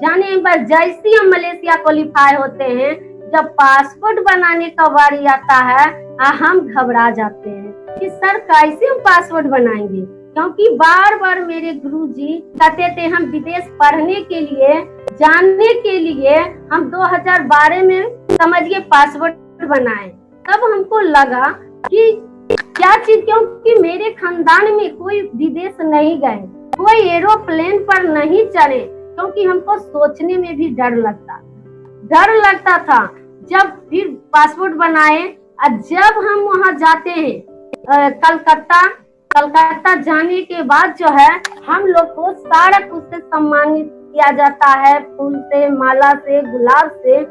जाने पर जैसे हम मलेशिया क्वालिफाई होते हैं, जब पासपोर्ट बनाने का बारी आता है, हम घबरा जाते हैं कि सर कैसे हम पासपोर्ट बनाएंगे, क्योंकि बार बार मेरे गुरुजी कहते थे हम विदेश पढ़ने के लिए, जानने के लिए हम 2012 में समझिए पासपोर्ट बनाए। तब हमको लगा कि क्या चीज, क्योंकि मेरे खानदान में कोई विदेश नहीं गए, कोई एरोप्लेन पर नहीं चढ़े, क्योंकि हमको सोचने में भी डर लगता था। जब फिर पासपोर्ट बनाए और जब हम वहां जाते हैं कलकत्ता जाने के बाद जो है हम लोग को सारा कुछ से सम्मानित किया जाता है, फूल से, माला से, गुलाब से।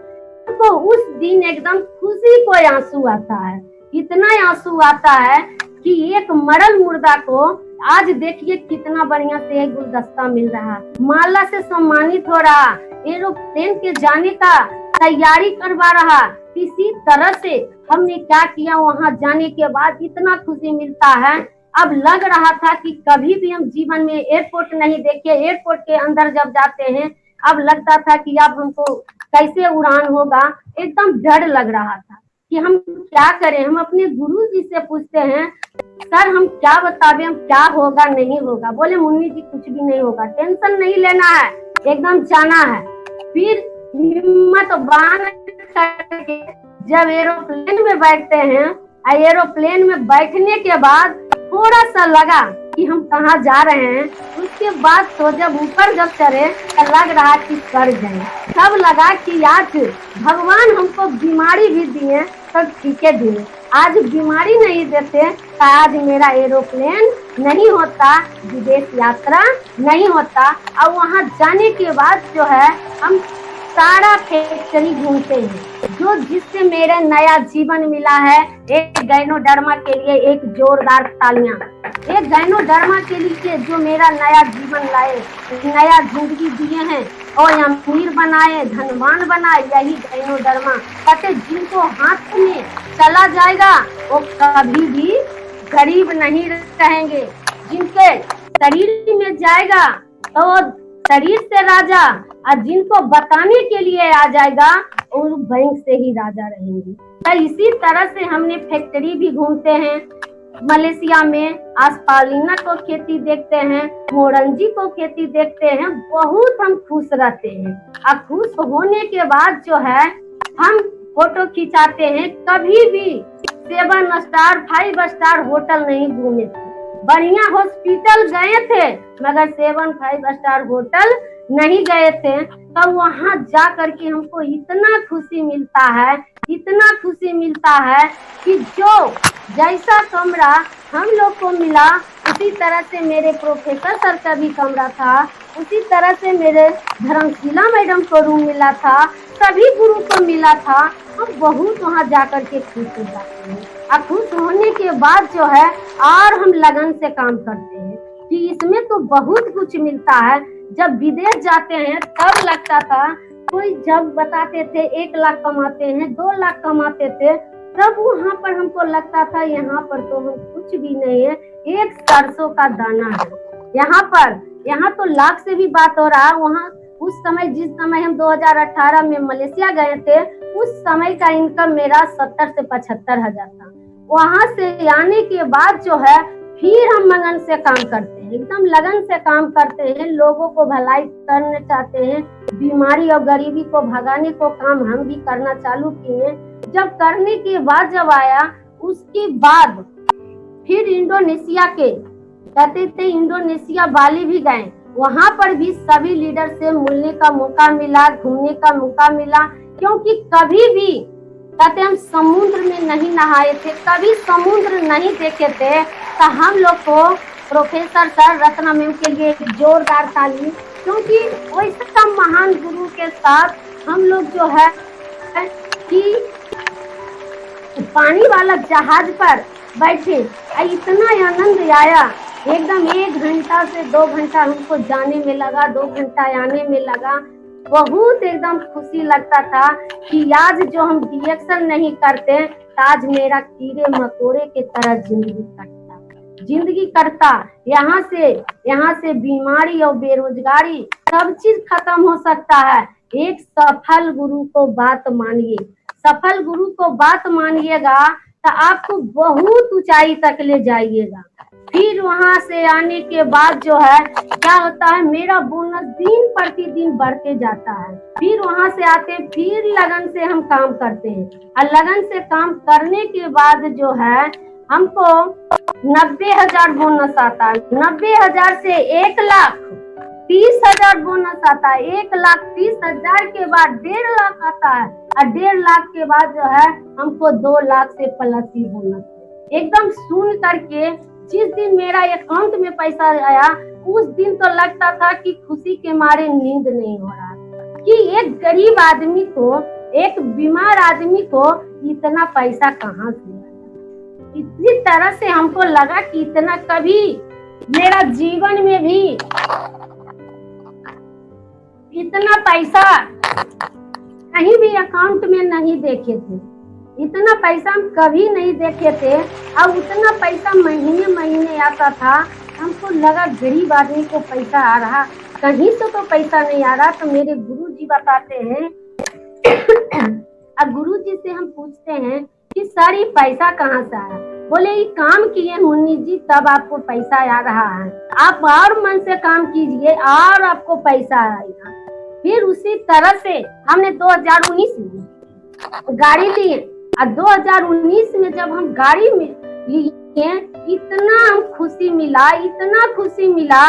तो उस दिन एकदम खुशी को आंसू आता है, इतना आंसू आता है कि एक मरल मुर्दा को आज देखिए कितना बढ़िया से एक गुलदस्ता मिल रहा, माला से सम्मानित हो रहा, एरोप्लेन के जाने का तैयारी करवा रहा। इसी तरह से हमने क्या किया, वहां जाने के बाद इतना खुशी मिलता है। अब लग रहा था कि कभी भी हम जीवन में एयरपोर्ट नहीं देखे। एयरपोर्ट के अंदर जब जाते हैं अब लगता था कि अब हमको कैसे उड़ान होगा, एकदम डर लग रहा था कि हम क्या करें। हम अपने गुरु जी से पूछते हैं सर हम क्या बतावे, हम क्या होगा नहीं होगा। बोले मुन्नी जी कुछ भी नहीं होगा, टेंशन नहीं लेना है, एकदम जाना है। फिर हिम्मत बांध करके जब एरोप्लेन में बैठते हैं, एरोप्लेन में बैठने के बाद थोड़ा सा लगा कि हम कहाँ जा रहे हैं। उसके बाद तो जब ऊपर जब चढ़े तो लग रहा कि कर जाए। तब लगा कि आज भगवान हमको बीमारी भी दिए तो ठीक है दिए, आज बीमारी नहीं देते तो आज मेरा एरोप्लेन नहीं होता, विदेश यात्रा नहीं होता। और वहाँ जाने के बाद जो है हम सारा फैक्ट्री घूमते हैं, जो जिससे मेरा नया जीवन मिला है। एक गायनोडर्मा के लिए एक जोरदार तालियां, एक गायनोडर्मा के लिए जो मेरा नया जीवन लाए, नया जिंदगी दिए हैं और अमीर बनाए, धनवान बनाए, यही गायनोडर्मा। कहते जिनको हाथ में चला जाएगा वो कभी भी गरीब नहीं रहेंगे, जिनके शरीर में जाएगा तो शरीर से राजा, और जिनको बताने के लिए आ जाएगा और बैंक से ही राजा रहेंगे। तो इसी तरह से हमने फैक्ट्री भी घूमते हैं मलेशिया में, आसपालिना को खेती देखते हैं, मोरंजी को खेती देखते हैं, बहुत हम खुश रहते हैं। और खुश होने के बाद जो है हम फोटो खिंचाते हैं। कभी भी 7 स्टार 5 स्टार होटल नहीं घूमे थे, बढ़िया हॉस्पिटल गए थे मगर 7-5 स्टार होटल नहीं गए थे। तब वहां जा करके हमको इतना खुशी मिलता है, इतना खुशी मिलता है कि जो जैसा कमरा हम लोग को मिला उसी तरह से मेरे प्रोफेसर सर का भी कमरा था, उसी तरह से मेरे धर्मशीला मैडम को रूम मिला था, सभी गुरु को मिला था। हम बहुत वहां जाकर के खुश हो जाते हैं। और खुश होने के बाद जो है और हम लगन से काम करते हैं कि इसमें तो बहुत कुछ मिलता है। जब विदेश जाते हैं तब लगता था, कोई जब बताते थे 1 लाख कमाते हैं, 2 लाख कमाते थे, तब वहाँ पर हमको लगता था यहाँ पर तो हम कुछ भी नहीं है, एक सरसों का दाना है। यहाँ पर यहाँ तो लाख से भी बात हो रहा। वहाँ उस समय, जिस समय हम 2018 में मलेशिया गए थे, उस समय का इनकम मेरा 70 से 75 हजार था। वहां से आने के बाद जो है फिर हम लगन से काम करते हैं, एकदम लगन से काम करते हैं, लोगों को भलाई करना चाहते हैं, बीमारी और गरीबी को भगाने को काम हम भी करना चालू किए। जब करने के बाद जब आया, उसके बाद फिर इंडोनेशिया के कहते थे, इंडोनेशिया बाली भी गए, वहां पर भी सभी लीडर से मिलने का मौका मिला, घूमने का मौका मिला। क्योंकि कभी भी कहते हम समुद्र में नहीं नहाए थे, कभी समुद्र नहीं देखे थे, तो हम लोग को प्रोफेसर सर रत्ना मैम के लिए एक जोरदार ताली, क्योंकि वैसा महान गुरु के साथ हम लोग जो है कि पानी वाला जहाज पर बैठे, इतना आनंद आया। एकदम 1 घंटा से 2 घंटा हमको जाने में लगा, 2 घंटा आने में लगा। बहुत एकदम खुशी लगता था कि आज जो हम रिएक्शन नहीं करते, आज मेरा कीड़े मकोड़े के तरह जिंदगी करता। यहाँ से बीमारी और बेरोजगारी सब चीज खत्म हो सकता है। एक सफल गुरु को बात मानिए, सफल गुरु को बात मानिएगा तो आपको बहुत ऊंचाई तक ले जाइएगा। फिर वहां से आने के बाद जो है क्या होता है, मेरा बोनस दिन प्रतिदिन बढ़ते जाता है। फिर वहां से आते, फिर लगन से हम काम करते हैं, और लगन से काम करने के बाद जो है हमको 90,000 बोनस आता है। 90,000 से 1,30,000 बोनस आता है। 1,30,000 के बाद 1.5 लाख आता है, और 1.5 लाख के बाद जो है हमको 2 लाख से प्लस ही बोनस। एकदम सुन करके जिस दिन मेरा अकाउंट में पैसा आया, उस दिन तो लगता था कि खुशी के मारे नींद नहीं हो रहा कि एक गरीब आदमी को, एक बीमार आदमी को इतना पैसा कहाँ से आया। इसी तरह से हमको लगा कि इतना कभी मेरा जीवन में भी इतना पैसा कहीं भी अकाउंट में नहीं देखे थे। इतना पैसा हम कभी नहीं देखे थे, और उतना पैसा महीने महीने आता था। हमको लगा गरीब आदमी को पैसा आ रहा, कहीं से तो पैसा नहीं आ रहा। तो मेरे गुरुजी बताते हैं, अब गुरुजी से हम पूछते हैं कि सर ये पैसा कहाँ से आया? बोले ये काम किए मुन्नी जी, तब आपको पैसा आ रहा है। आप और मन से काम कीजिए और आपको पैसा आएगा। फिर उसी तरह से हमने 2019 में गाड़ी लिए, और 2019 में जब हम गाड़ी में लिए, इतना हम खुशी मिला, इतना खुशी मिला।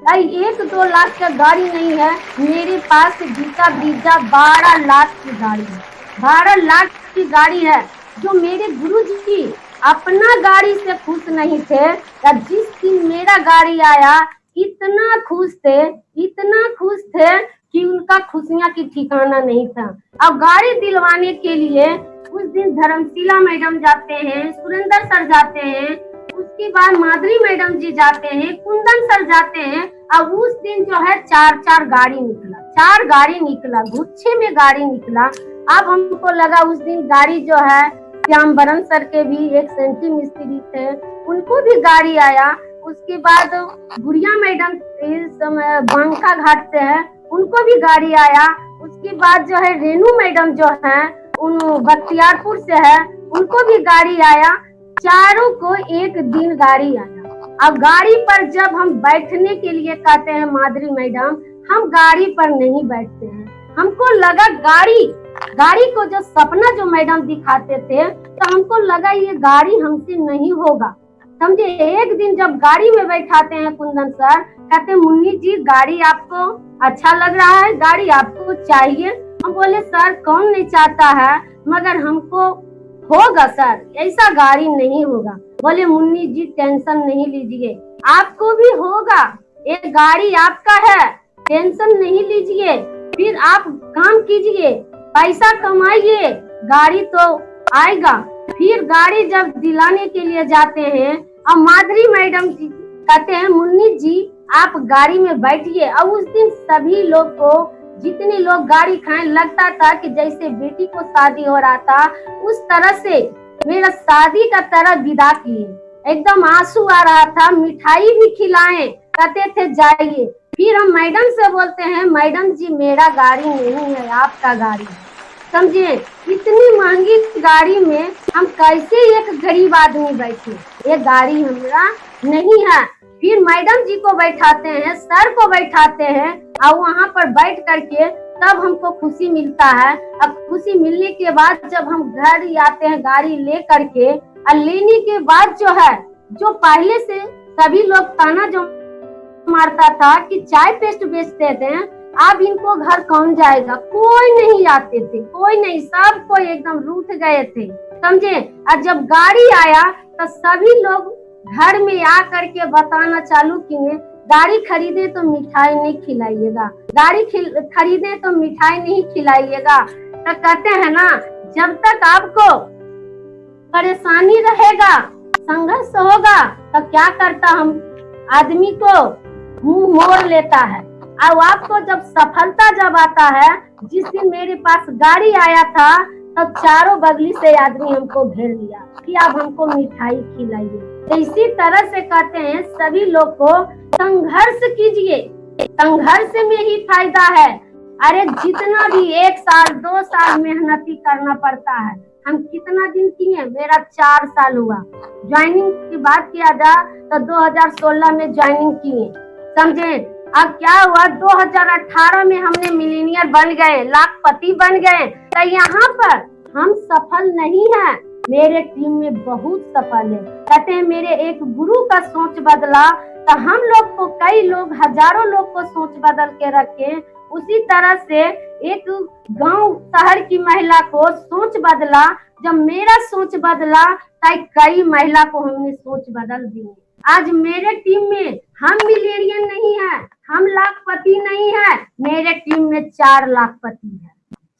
1-2 लाख का गाड़ी नहीं है मेरे पास, गीता ब्रीजा 12 लाख की गाड़ी है। 12 लाख की गाड़ी है, जो मेरे गुरुजी अपना गाड़ी से खुश नहीं थे। या जिस दिन मेरा गाड़ी आया, इतना खुश थे कि उनका खुशियां की ठिकाना नहीं था। अब गाड़ी दिलवाने के लिए उस दिन धर्मशीला मैडम जाते हैं, सुरेंद्र सर जाते हैं, उसके बाद माधुरी मैडम जी जाते हैं, कुंदन सर जाते हैं। अब उस दिन जो है 4 गाड़ी निकला, 4 गाड़ी निकला, गुच्छे में गाड़ी निकला। अब हमको लगा उस दिन गाड़ी जो है, श्याम बरन सर के भी एक सेंटी मिस्त्री थे, उनको भी गाड़ी आया। उसके बाद गुड़िया मैडम इस समय बांका घाट से है, उनको भी गाड़ी आया। उसके बाद जो है रेनू मैडम जो है, उन बख्तियारपुर से है, उनको भी गाड़ी आया। चारों को एक दिन गाड़ी आया। अब गाड़ी पर जब हम बैठने के लिए कहते हैं माधुरी मैडम, हम गाड़ी पर नहीं बैठते हैं। हमको लगा गाड़ी को जो सपना जो मैडम दिखाते थे, तो हमको लगा ये गाड़ी हमसे नहीं होगा। समझे, एक दिन जब गाड़ी में बैठाते हैं कुंदन सर, कहते मुन्नी जी गाड़ी आपको अच्छा लग रहा है, गाड़ी आपको चाहिए? हम बोले सर कौन नहीं चाहता है, मगर हमको होगा सर, ऐसा गाड़ी नहीं होगा। बोले मुन्नी जी टेंशन नहीं लीजिए, आपको भी होगा, ये गाड़ी आपका है, टेंशन नहीं लीजिए। फिर आप काम कीजिए, पैसा कमाइए, गाड़ी तो आएगा। फिर गाड़ी जब दिलाने के लिए जाते हैं, और माधुरी मैडम जी कहते हैं मुन्नी जी आप गाड़ी में बैठिए। और उस दिन सभी लोग को, जितने लोग गाड़ी खाए, लगता था कि जैसे बेटी को शादी हो रहा था, उस तरह से मेरा शादी का तरह विदा किए। एकदम आंसू आ रहा था, मिठाई भी खिलाए, कहते थे जाइए। फिर हम मैडम से बोलते हैं मैडम जी मेरा गाड़ी नहीं है, आपका गाड़ी है। समझिए इतनी महंगी गाड़ी में हम कैसे एक गरीब आदमी बैठे, ये गाड़ी हमारा नहीं है। फिर मैडम जी को बैठाते हैं, सर को बैठाते हैं और वहाँ पर बैठ करके तब हमको खुशी मिलता है। अब खुशी मिलने के बाद जब हम घर आते हैं गाड़ी ले करके, और लेने के बाद जो है, जो पहले से सभी लोग ताना जो मारता था कि चाय पेस्ट बेचते थे, अब इनको घर कौन जाएगा, कोई नहीं आते थे, कोई नहीं, सब कोई एकदम रूठ गए थे। समझे। और जब गाड़ी आया तो सभी लोग घर में आ करके बताना चालू किए, गाड़ी खरीदे तो मिठाई नहीं खिलाइएगा, गाड़ी खरीदे तो मिठाई नहीं खिलाइएगा। तो कहते हैं ना, जब तक आपको परेशानी रहेगा, संघर्ष होगा, तो क्या करता हम आदमी को मुंह मोड़ लेता है। और आपको जब सफलता जब आता है, जिस दिन मेरे पास गाड़ी आया था तब चारों बगली से आदमी हमको घेर लिया कि आप हमको मिठाई खिलाइए। तो इसी तरह से कहते हैं सभी लोग को संघर्ष कीजिए, संघर्ष में ही फायदा है। अरे जितना भी 1 साल 2 साल मेहनती करना पड़ता है। हम कितना दिन किए, मेरा 4 साल हुआ। ज्वाइनिंग की बात किया जाए तो 2016 में ज्वाइनिंग किए। समझे। अब क्या हुआ, 2018 में हमने मिलीनियर बन गए, लाखपति बन गए। तो यहाँ पर हम सफल नहीं हैं, मेरे टीम में बहुत सफल है। कहते हैं मेरे एक गुरु का सोच बदला तो हम लोग को, कई लोग, हजारों लोग को सोच बदल के रखे। उसी तरह से एक गांव शहर की महिला को सोच बदला, जब मेरा सोच बदला तो कई महिला को हमने सोच बदल दी। आज मेरे टीम में हम मिलियनियर नहीं है, हम लाखपति नहीं है, मेरे टीम में 4 लाखपति है,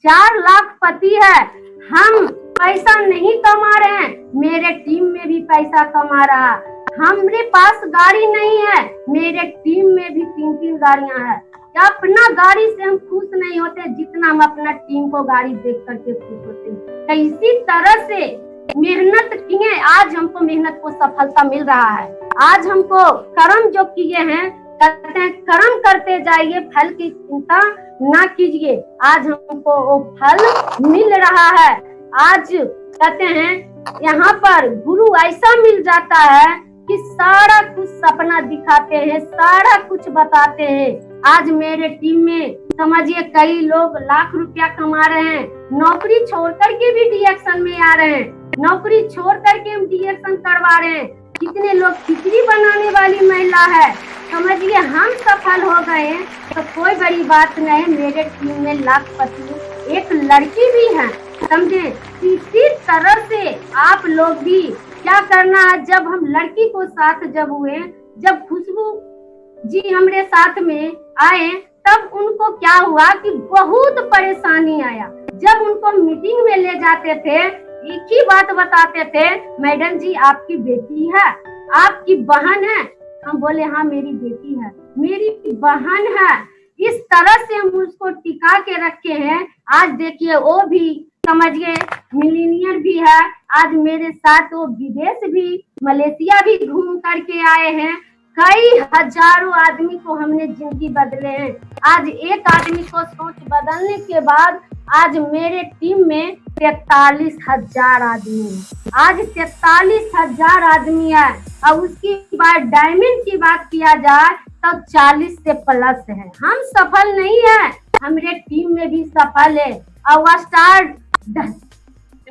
4 लाखपति है। हम पैसा नहीं कमा रहे हैं, मेरे टीम में भी पैसा कमा रहा। हमरे पास गाड़ी नहीं है, मेरे टीम में भी 3-3 गाड़ियां हैं। अपना गाड़ी से हम खुश नहीं होते जितना हम अपना टीम को गाड़ी देख करके खुश होते हैं। तो इसी तरह से मेहनत किए, आज हमको मेहनत को सफलता मिल रहा है। आज हमको कर्म जो किए हैं, कहते हैं कर्म करते जाइए, फल की चिंता ना कीजिए। आज हमको वो फल मिल रहा है। आज कहते हैं यहाँ पर गुरु ऐसा मिल जाता है कि सारा कुछ सपना दिखाते हैं, सारा कुछ बताते हैं। आज मेरे टीम में समझिए कई लोग लाख रुपया कमा रहे हैं, नौकरी छोड़ करके भी डीएक्शन में आ रहे हैं, नौकरी छोड़ करके हम डीएक्शन करवा रहे हैं। कितने लोग खिचड़ी बनाने वाली महिला है। समझिए हम सफल हो गए तो कोई बड़ी बात नहीं। मेरे टीम में लाखपति एक लड़की भी है। समझे। इसी तरह से आप लोग भी क्या करना है, जब हम लड़की को साथ जब हुए, जब खुशबू जी हमारे साथ में आए, तब उनको क्या हुआ कि बहुत परेशानी आया। जब उनको मीटिंग में ले जाते थे, एक ही बात बताते थे, मैडम जी आपकी बेटी है, आपकी बहन है। हम बोले हाँ मेरी बेटी है, मेरी बहन है। इस तरह से हम उसको टिका के रखे हैं। आज देखिए वो भी समझिए मिलीनियर भी है। आज मेरे साथ वो विदेश भी, मलेशिया भी घूम करके आए हैं। कई हजारों आदमी को हमने जिंदगी बदले हैं। आज एक आदमी को सोच बदलने के बाद आज मेरे टीम में 43,000 आदमी है। आज 43,000 आदमी है। और उसकी बात डायमंड की बात किया जाए तो 40 से प्लस है। हम सफल नहीं है, हमारे टीम में भी सफल है। और स्टार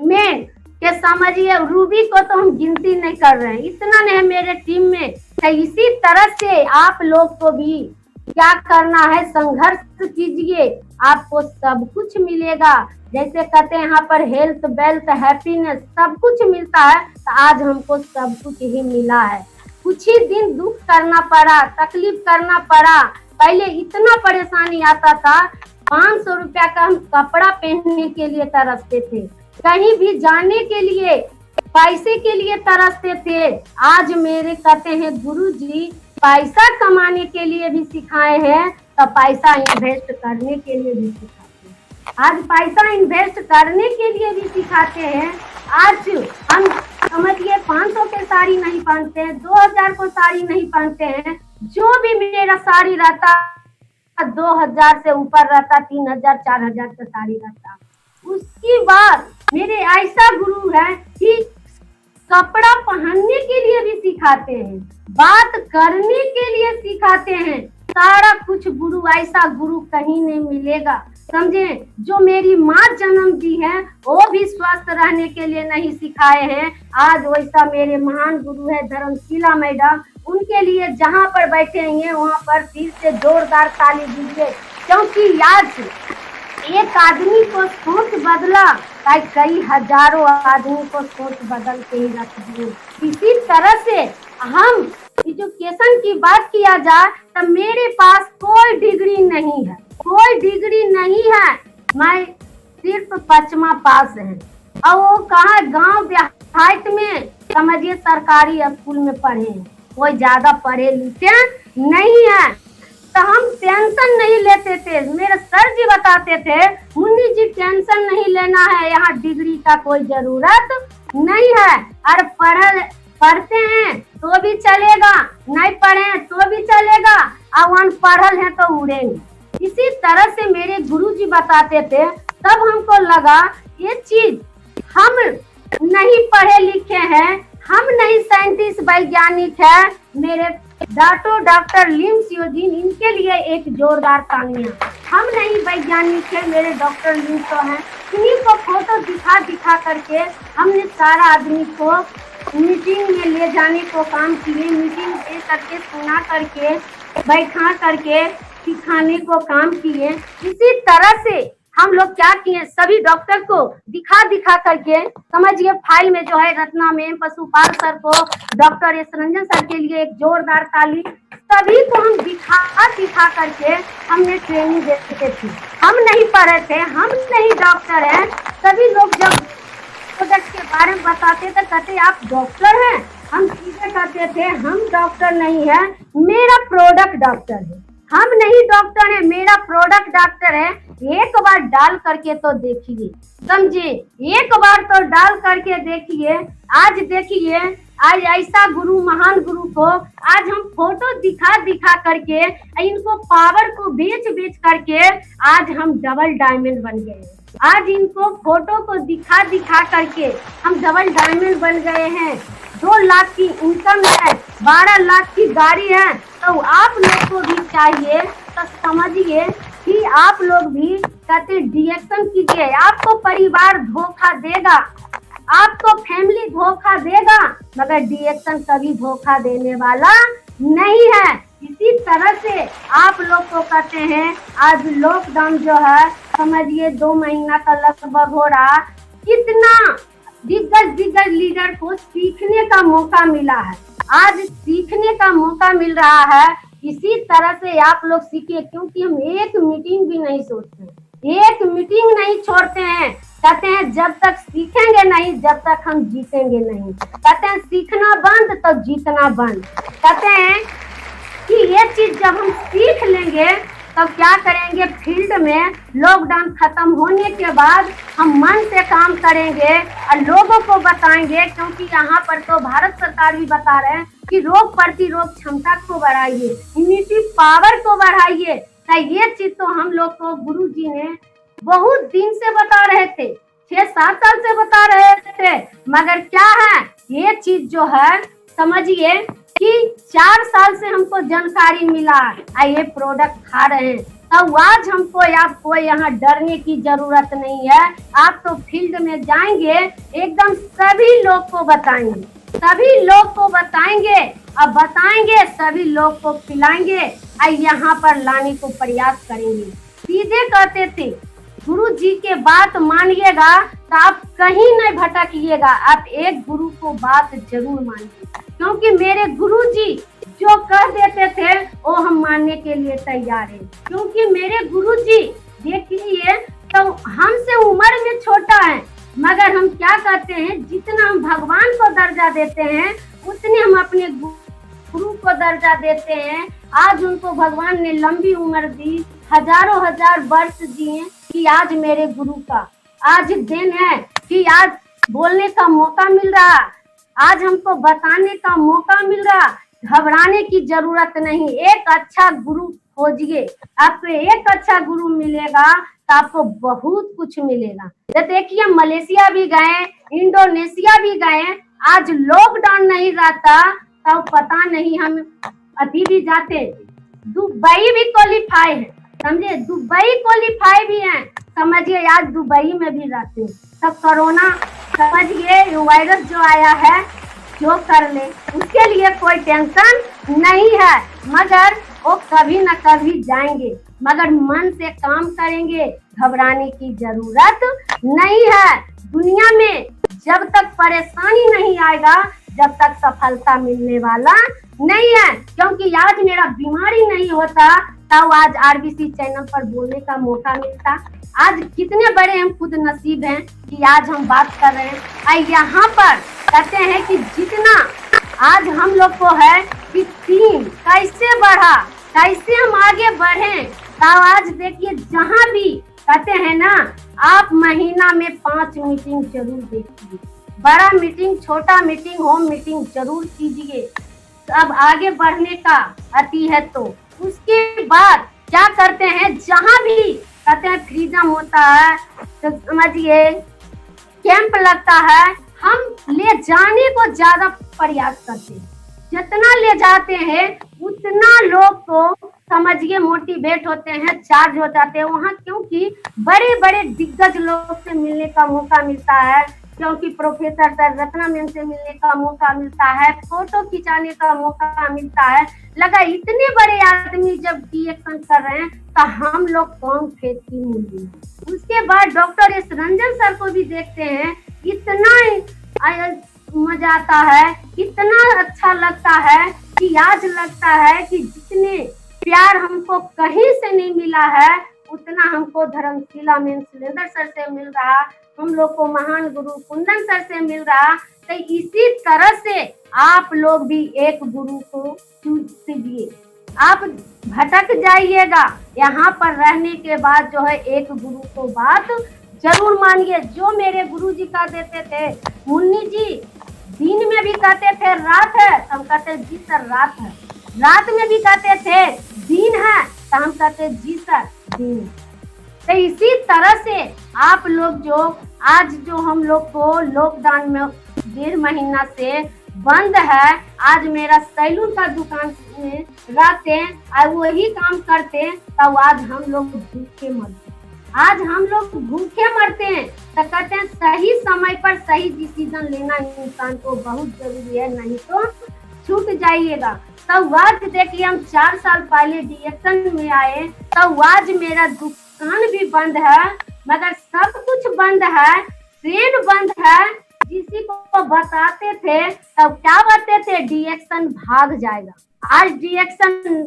में के समझिए रूबी को तो हम गिनती नहीं कर रहे हैं, इतना नहीं है मेरे टीम में। तो इसी तरह से आप लोग को भी क्या करना है, संघर्ष कीजिए, आपको सब कुछ मिलेगा। जैसे कहते हैं यहाँ पर हेल्थ, वेल्थ, हैप्पीनेस सब कुछ मिलता है। तो आज हमको सब कुछ ही मिला है। कुछ ही दिन दुख करना पड़ा, तकलीफ करना पड़ा। पहले इतना परेशानी आता था, 500 रुपया का हम कपड़ा पहनने के लिए तरसते थे, कहीं भी जाने के लिए पैसे के लिए तरसते थे। आज मेरे कहते हैं गुरुजी पैसा कमाने के लिए भी सिखाए हैं, तो पैसा इन्वेस्ट करने के लिए भी सिखाते हैं। आज पैसा इन्वेस्ट करने के लिए भी सिखाते हैं। आज हम समझिए 500 के साड़ी नहीं पहनते हैं, 2000 को साड़ी नहीं पहनते हैं, जो भी मेरा साड़ी रहता 2000 से ऊपर रहता, 3000 4000 का साड़ी रहता। उसकी बाद मेरे ऐसा गुरु है कि कपड़ा पहनने के लिए भी सिखाते हैं, बात करने के लिए सिखाते हैं, सारा कुछ गुरु, ऐसा गुरु कहीं नहीं मिलेगा। समझे? जो मेरी माँ जन्म दी है वो भी स्वस्थ रहने के लिए नहीं सिखाए हैं। आज वैसा मेरे महान गुरु है धर्मशीला मैडम, उनके लिए जहाँ पर बैठे हैं वहाँ पर फिर से जोरदार ताली दीजिए, क्योंकि आज एक आदमी को सोच बदला, कई हजारों आदमी को सोच बदल के ही रख दिए। इसी तरह से हम एजुकेशन की बात किया जाए तो मेरे पास कोई डिग्री नहीं है, कोई डिग्री नहीं है, मैं सिर्फ 5वां पास है। और वो कहाँ गांव देहात में, समझिए सरकारी स्कूल में पढ़े हैं, कोई ज्यादा पढ़े लिखे नहीं है। तो हम टेंशन नहीं लेते थे, मेरे सर जी बताते थे मुन्नी जी टेंशन नहीं लेना है, यहाँ डिग्री का कोई जरूरत नहीं है। और पढ़ते हैं तो भी चलेगा, नहीं पढ़े तो भी चलेगा, और अनपढ़ल है तो उड़ेंगे। इसी तरह से मेरे गुरु जी बताते थे, तब हमको लगा ये चीज हम नहीं पढ़े लिखे हैं, हम नहीं साइंटिस्ट वैज्ञानिक है। मेरे डॉक्टर लिम सियोजिन, इनके लिए एक जोरदार तालियां। हम नहीं वैज्ञानिक है, मेरे डॉक्टर लिम तो हैं, इन्हीं को फोटो दिखा दिखा करके हमने सारा आदमी को मीटिंग में ले जाने को काम किए, मीटिंग दे करके सुना करके बैठा करके सिखाने को काम किए। इसी तरह से हम लोग क्या किए, सभी डॉक्टर को दिखा दिखा करके, समझिए फाइल में जो है रत्ना मैम, पशुपाल सर को, डॉक्टर एस रंजन सर के लिए एक जोरदार ताली। सभी को हम दिखा करके हमने ट्रेनिंग देते थे। हम नहीं पढ़े थे, हम नहीं डॉक्टर हैं। सभी लोग जब प्रोडक्ट के बारे में बताते थे, कहते आप डॉक्टर हैं? हम सीधे कहते थे हम डॉक्टर नहीं है, मेरा प्रोडक्ट डॉक्टर है। हम नहीं डॉक्टर है, मेरा प्रोडक्ट डॉक्टर है। एक बार डाल करके तो देखिए, समझे, एक बार तो डाल करके देखिए। आज देखिए, आज ऐसा गुरु, महान गुरु को आज हम फोटो दिखा दिखा करके, इनको पावर को बेच बेच करके आज हम डबल डायमंड बन गए। आज इनको फोटो को दिखा दिखा करके हम डबल डायमंड बन गए हैं। 2 लाख की इनकम है, 12 लाख की गाड़ी है। तो आप लोग को भी चाहिए तो समझिए कि आप लोग भी कहते डिएक्शन कीजिए। आपको परिवार धोखा देगा, आपको फैमिली धोखा देगा, मगर डिएक्शन कभी धोखा देने वाला नहीं है। इसी तरह से आप लोग को कहते हैं, आज लॉकडाउन जो है समझिए 2 महीना का लगभग हो रहा, कितना दिग्गज लीडर को सीखने का मौका मिला है। आज सीखने का मौका मिल रहा है। इसी तरह से आप लोग सीखिए, क्योंकि हम एक मीटिंग भी नहीं छोड़ते, एक मीटिंग नहीं छोड़ते हैं। कहते हैं जब तक सीखेंगे नहीं, जब तक हम जीतेंगे नहीं। कहते हैं सीखना बंद तो जीतना बंद। कहते हैं कि ये चीज जब हम सीख लेंगे तब क्या करेंगे, फील्ड में लॉकडाउन खत्म होने के बाद हम मन से काम करेंगे और लोगों को बताएंगे। क्योंकि यहाँ पर तो भारत सरकार भी बता रहे हैं कि रोग प्रतिरोध क्षमता को बढ़ाइए, इम्यूनिटी पावर को बढ़ाइए। तो ये चीज तो हम लोग को गुरु जी ने बहुत दिन से बता रहे थे, 6-7 साल से बता रहे थे, मगर क्या है ये चीज जो है समझिए कि 4 साल से हमको जानकारी मिला, ये प्रोडक्ट खा रहे हैं। तब आज हमको आपको यहाँ डरने की जरूरत नहीं है। आप तो फील्ड में जाएंगे, एकदम सभी लोग को बताएंगे, सभी लोग को बताएंगे, अब बताएंगे सभी लोग को खिलाएंगे और यहाँ पर लाने को प्रयास करेंगे। सीधे कहते थे गुरु जी के बात मानिएगा तो आप कहीं नहीं भटकिएगा, आप एक गुरु को बात जरूर मानिए। क्योंकि मेरे गुरु जी जो कह देते थे वो हम मानने के लिए तैयार हैं। क्योंकि मेरे गुरु जी देखिए तो हमसे उम्र में छोटा है, मगर हम क्या करते हैं, जितना हम भगवान को दर्जा देते हैं उतने हम अपने गुरु को दर्जा देते हैं। आज उनको भगवान ने लंबी उम्र दी, हजारों हजार वर्ष दिए कि आज मेरे गुरु का आज दिन है कि आज बोलने का मौका मिल रहा, आज हमको बताने का मौका मिल रहा। घबराने की जरूरत नहीं। एक अच्छा गुरु खोजिए, आपको एक अच्छा गुरु मिलेगा तो आपको बहुत कुछ मिलेगा। तो देखिए मलेशिया भी गए, इंडोनेशिया भी गए, आज लॉकडाउन नहीं रहता तो पता नहीं हम अभी भी जाते। दुबई भी क्वालिफाई है, समझे, दुबई क्वालिफाई भी है, समझिए आज दुबई में भी रहते हैं। सब कोरोना समझिए वायरस जो आया है जो कर ले उसके लिए कोई टेंशन नहीं है, मगर वो कभी न कभी जाएंगे, मगर मन से काम करेंगे, घबराने की जरूरत नहीं है। दुनिया में जब तक परेशानी नहीं आएगा जब तक सफलता मिलने वाला नहीं है। क्योंकि आज मेरा बीमारी नहीं होता तब आज आरबीसी चैनल पर बोलने का मौका मिलता। आज कितने बड़े हम खुद नसीब हैं कि आज हम बात कर रहे हैं। यहाँ पर कहते हैं कि जितना आज हम लोग को है कि टीम कैसे बढ़ा, कैसे हम आगे बढ़े, तब आज देखिए जहाँ भी कहते हैं ना, आप महीना में 5 मीटिंग जरूर देखिए, बड़ा मीटिंग, छोटा मीटिंग, होम मीटिंग जरूर कीजिए। अब आगे बढ़ने का अति है तो उसके बाद क्या करते हैं, जहाँ भी कहते हैं फ्रीडम होता है तो समझिए कैंप लगता है, हम ले जाने को ज्यादा प्रयास करते हैं। जितना ले जाते हैं उतना लोग को समझिए मोटिवेट होते हैं, चार्ज हो जाते हैं वहाँ, क्योंकि बड़े बड़े दिग्गज लोग से मिलने का मौका मिलता है, क्योंकि प्रोफेसर सर रत्ना मैम से मिलने का मौका मिलता है, फोटो खिंचाने का मौका मिलता है। लगा इतने बड़े आदमी जब रिएक्शन कर रहे हैं तो हम लोग कौन फेथ की मूली। उसके बाद डॉक्टर एस रंजन सर को भी देखते हैं, इतना मजा आता है, इतना अच्छा लगता है कि आज लगता है कि जितने प्यार हमको कहीं से नहीं मिला है उतना हमको धर्मशिला में सुलेंदर सर से मिल रहा, हम लोग को महान गुरु कुंदन सर से मिल रहा। तो इसी तरह से आप लोग भी एक गुरु को चुनिए। आप भटक जाइएगा, यहाँ पर रहने के बाद जो है एक गुरु को बात जरूर मानिए। जो मेरे गुरु जी का देते थे, मुन्नी जी दिन में भी कहते थे रात है, हम कहते जी सर रात है, रात में भी कहते थे दिन है तो हम कहते जी सर दिन। तो इसी तरह से आप लोग जो आज जो हम लोग को लॉकडाउन में 1.5 महीना से बंद है, आज मेरा सैलून का दुकान में रहते हैं और वही काम करते हैं, तब आज हम लोग भूखे मरते। आज हम लोग भूखे मरते हैं तो कहते हैं सही समय पर सही डिसीजन लेना इंसान को बहुत जरूरी है, नहीं तो छूट जाइएगा। तब आज देखिए हम 4 साल पहले डिएक्शन में आए, तब आज मेरा दुकान भी बंद है, मगर सब कुछ बंद है, ट्रेन बंद है। किसी को बताते थे तब क्या बताते थे, डिएक्शन भाग जाएगा। आज डिएक्शन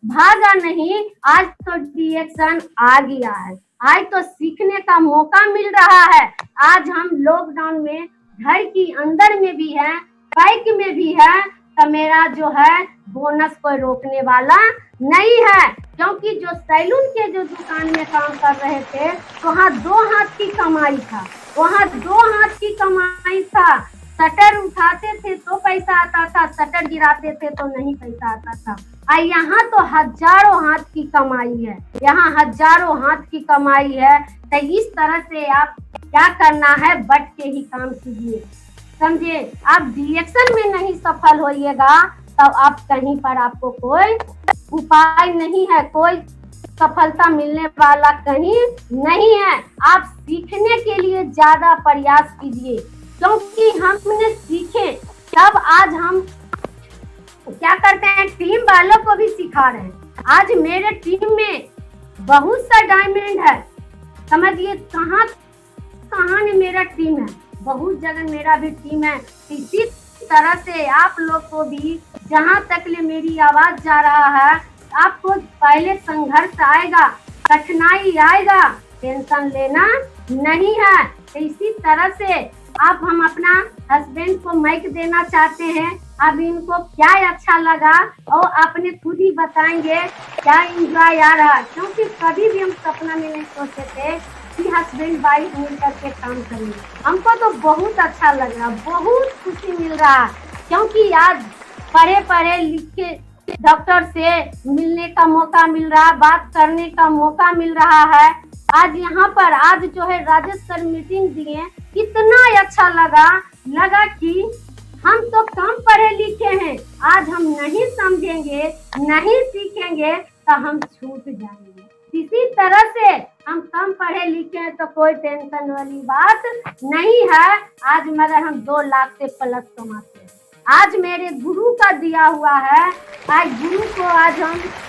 भागा नहीं, आज तो डिएक्शन आ गया है। आज तो सीखने का मौका मिल रहा है। आज हम लॉकडाउन में घर की अंदर में भी है, बाइक में भी है, तो मेरा जो है बोनस कोई रोकने वाला नहीं है। क्योंकि जो सैलून के जो दुकान में काम कर रहे थे वहाँ 2 हाथ की कमाई था, वहाँ 2 हाथ की कमाई था। शटर उठाते थे तो पैसा आता था, शटर गिराते थे तो नहीं पैसा आता था। यहाँ तो हजारों हाथ की कमाई है, यहाँ हजारों हाथ की कमाई है। तो इस तरह से आप क्या करना है, बट के ही काम कीजिए, समझे। आप डिएक्शन में नहीं सफल होइएगा तब आप कहीं पर आपको कोई उपाय नहीं है, कोई सफलता मिलने वाला कहीं नहीं है। आप सीखने के लिए ज्यादा प्रयास कीजिए, क्योंकि हमने सीखे तब आज हम क्या करते हैं, टीम वालों को भी सिखा रहे हैं। आज मेरे टीम में बहुत सा डायमंड है, समझिए कहाँ कहाँ ने मेरा टीम है, बहुत जगह मेरा भी टीम है। इसी तरह से आप लोग को भी जहाँ तक ले मेरी आवाज जा रहा है, आपको पहले संघर्ष आएगा, कठिनाई आएगा, टेंशन लेना नहीं है। तो इसी तरह से आप हम अपना हस्बैंड को माइक देना चाहते हैं। अब इनको क्या अच्छा लगा और अपने खुद ही बताएंगे क्या एंजॉय आ रहा, क्योंकि कभी भी हम सपना में नहीं सोचे थे कि हस्बैंड वाइफ मिल करके काम करेंगे। हमको तो बहुत अच्छा लग रहा, बहुत खुशी मिल रहा, क्योंकि आज पढ़े पढ़े लिखे डॉक्टर से मिलने का मौका मिल रहा, बात करने का मौका मिल रहा है। आज यहाँ पर आज जो है राजेश सर मीटिंग दिए, कितना अच्छा लगा कि हम तो कम पढ़े लिखे हैं, आज हम नहीं समझेंगे, नहीं सीखेंगे तो हम छूट जाएंगे। इसी तरह से हम कम पढ़े लिखे हैं तो कोई टेंशन वाली बात नहीं है। आज मगर हम 2 लाख से प्लस कमाते हैं। आज मेरे गुरु का दिया हुआ है। आज गुरु को आज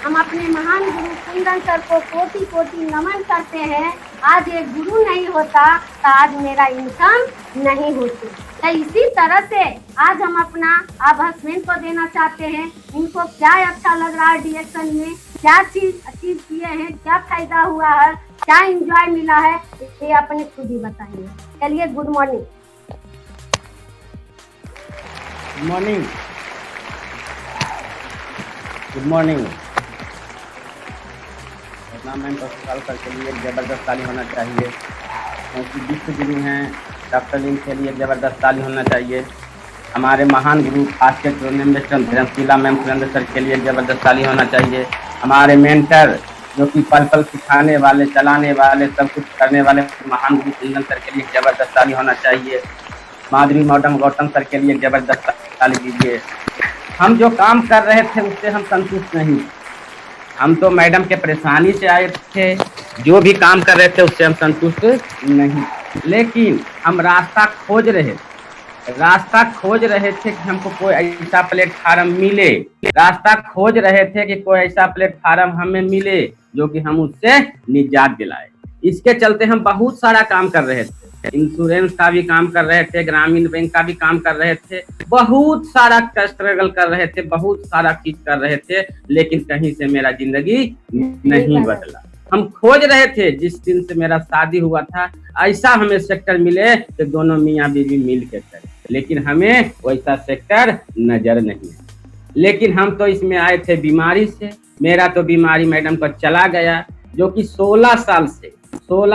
हम अपने महान गुरु कुंदन सर को कोटि कोटि नमन करते हैं। आज ये गुरु नहीं होता तो आज मेरा इनकम नहीं होती। तो इसी तरह से आज हम अपना आप हस्बैंड को देना चाहते हैं। इनको क्या अच्छा लग रहा है डिएक्शन में, क्या चीज अचीव किए हैं, क्या फायदा हुआ है, क्या एंजॉय मिला है, ये अपने खुद ही बताएंगे। चलिए, good morning. Morning, good morning. Tournament और साल के लिए ज़बरदस्त ताली होना चाहिए, क्योंकि विश्व गुरु हैं डॉक्टर लिंग के लिए ज़बरदस्त ताली होना चाहिए। हमारे महान गुरु खास के tournament Dharmshila ma'am Surendra sir के लिए ज़बरदस्त ताली होना चाहिए। हमारे मेंटर जो कि पल पल सिखाने वाले, चलाने वाले, सब कुछ करने वाले महान गुरु कुंदन सर के लिए ज़बरदस्त ताली होना चाहिए। माधुरी मैडम गौतम सर के लिए ज़बरदस्त ताली दीजिए। हम जो काम कर रहे थे उससे हम संतुष्ट नहीं, हम तो मैडम के परेशानी से आए थे। जो भी काम कर रहे थे उससे हम संतुष्ट नहीं, लेकिन हम रास्ता खोज रहे थे कि हमको कोई ऐसा प्लेटफार्म मिले, रास्ता खोज रहे थे कि कोई ऐसा प्लेटफार्म हमें मिले जो कि हम उससे निजात दिलाए। इसके चलते हम बहुत सारा काम कर रहे थे, इंश्योरेंस का भी काम कर रहे थे, ग्रामीण बैंक का भी काम कर रहे थे, बहुत सारा स्ट्रगल कर रहे थे, बहुत सारा चीज कर रहे थे, लेकिन कहीं से मेरा जिंदगी नहीं बदला। हम खोज रहे थे, जिस दिन से मेरा शादी हुआ था ऐसा हमें सेक्टर मिले कि दोनों मियाँ बीवी मिल के चले, लेकिन हमें वैसा सेक्टर नजर नहीं है। लेकिन हम तो इसमें आए थे बीमारी से। मेरा तो बीमारी मैडम को चला गया, जो कि 16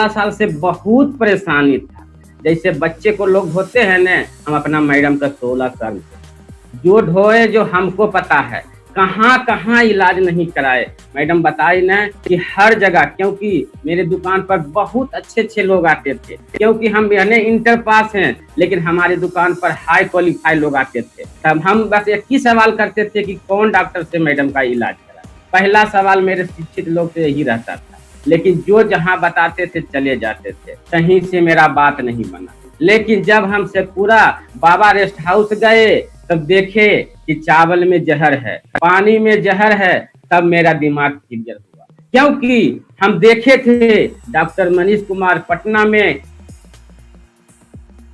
साल से बहुत परेशानी था। जैसे बच्चे को लोग ढोते हैं न, हम अपना मैडम का 16 साल से जो ढोए, जो हमको पता है कहाँ इलाज नहीं कराए। मैडम बताई ना कि हर जगह, क्योंकि मेरे दुकान पर बहुत अच्छे लोग आते थे, क्योंकि हम इंटर पास हैं, लेकिन हमारे दुकान पर हाई क्वालिफाई लोग आते थे। तब हम बस एक ही सवाल करते थे कि कौन डॉक्टर से मैडम का इलाज करा। पहला सवाल मेरे शिक्षित लोग से यही रहता था, लेकिन जो जहाँ बताते थे चले जाते थे, कहीं से मेरा बात नहीं बना। लेकिन जब हम से पूरा बाबा रेस्ट हाउस गए, तब देखे कि चावल में जहर है, पानी में जहर है, तब मेरा दिमाग क्लियर हुआ। क्योंकि हम देखे थे डॉक्टर मनीष कुमार पटना में,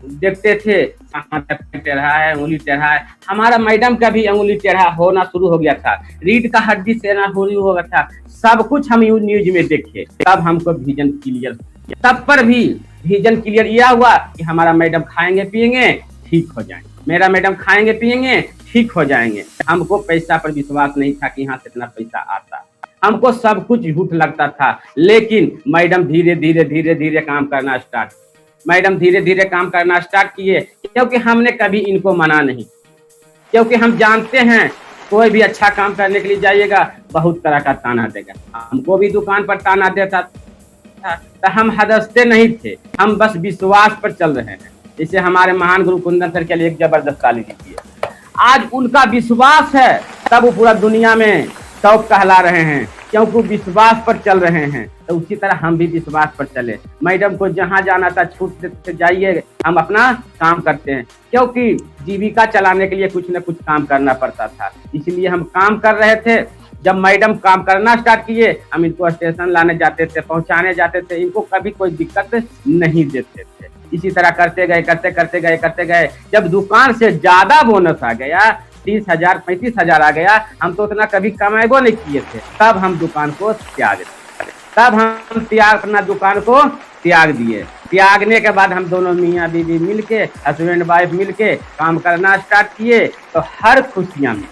देखते थे टेढ़ा है, उंगली टेढ़ा है। हमारा मैडम का भी उंगली टेढ़ा होना शुरू हो गया था, रीढ़ का हड्डी से ना हो गया था। सब कुछ हम न्यूज में देखे, तब हमको विजन क्लियर, तब पर भी विजन क्लियर यह हुआ कि हमारा मैडम खाएंगे पिएंगे ठीक हो जाएंगे, मेरा मैडम खाएंगे पिएंगे ठीक हो जाएंगे। हमको पैसा पर विश्वास नहीं था कि यहाँ से इतना पैसा आता, हमको सब कुछ झूठ लगता था। लेकिन मैडम धीरे धीरे काम करना स्टार्ट, मैडम धीरे धीरे काम करना स्टार्ट किए, क्योंकि हमने कभी इनको मना नहीं, क्योंकि हम जानते हैं कोई भी अच्छा काम करने के लिए जाइएगा बहुत तरह का ताना देगा। हमको भी दुकान पर ताना देता था, तो हम हदसते नहीं थे, हम बस विश्वास पर चल रहे हैं। इसे हमारे महान गुरु कुंदन सर के लिए एक जबरदस्त ताली दीजिए। आज उनका विश्वास है, तब वो पूरा दुनिया में टॉप कहला रहे हैं, क्योंकि विश्वास पर चल रहे हैं। तो उसी तरह हम भी विश्वास पर चले। मैडम को जहाँ जाना था छूट से जाइए, हम अपना काम करते हैं, क्योंकि जीविका चलाने के लिए कुछ न कुछ काम करना पड़ता था, इसलिए हम काम कर रहे थे। जब मैडम काम करना स्टार्ट किए, हम इनको स्टेशन लाने जाते थे, पहुंचाने जाते थे, इनको कभी कोई दिक्कत नहीं देते थे। इसी तरह करते गए। जब दुकान से ज्यादा बोनस आ गया, 30,000 35,000 आ गया, हम तो उतना कभी कमाएबो नहीं किए थे, तब हम दुकान को त्याग दिए। तब हम अपना दुकान को त्याग दिए। त्यागने के बाद हम दोनों मियाँ बीवी मिलके, हस्बैंड वाइफ मिलके काम करना स्टार्ट किए। तो हर खुशियाँ में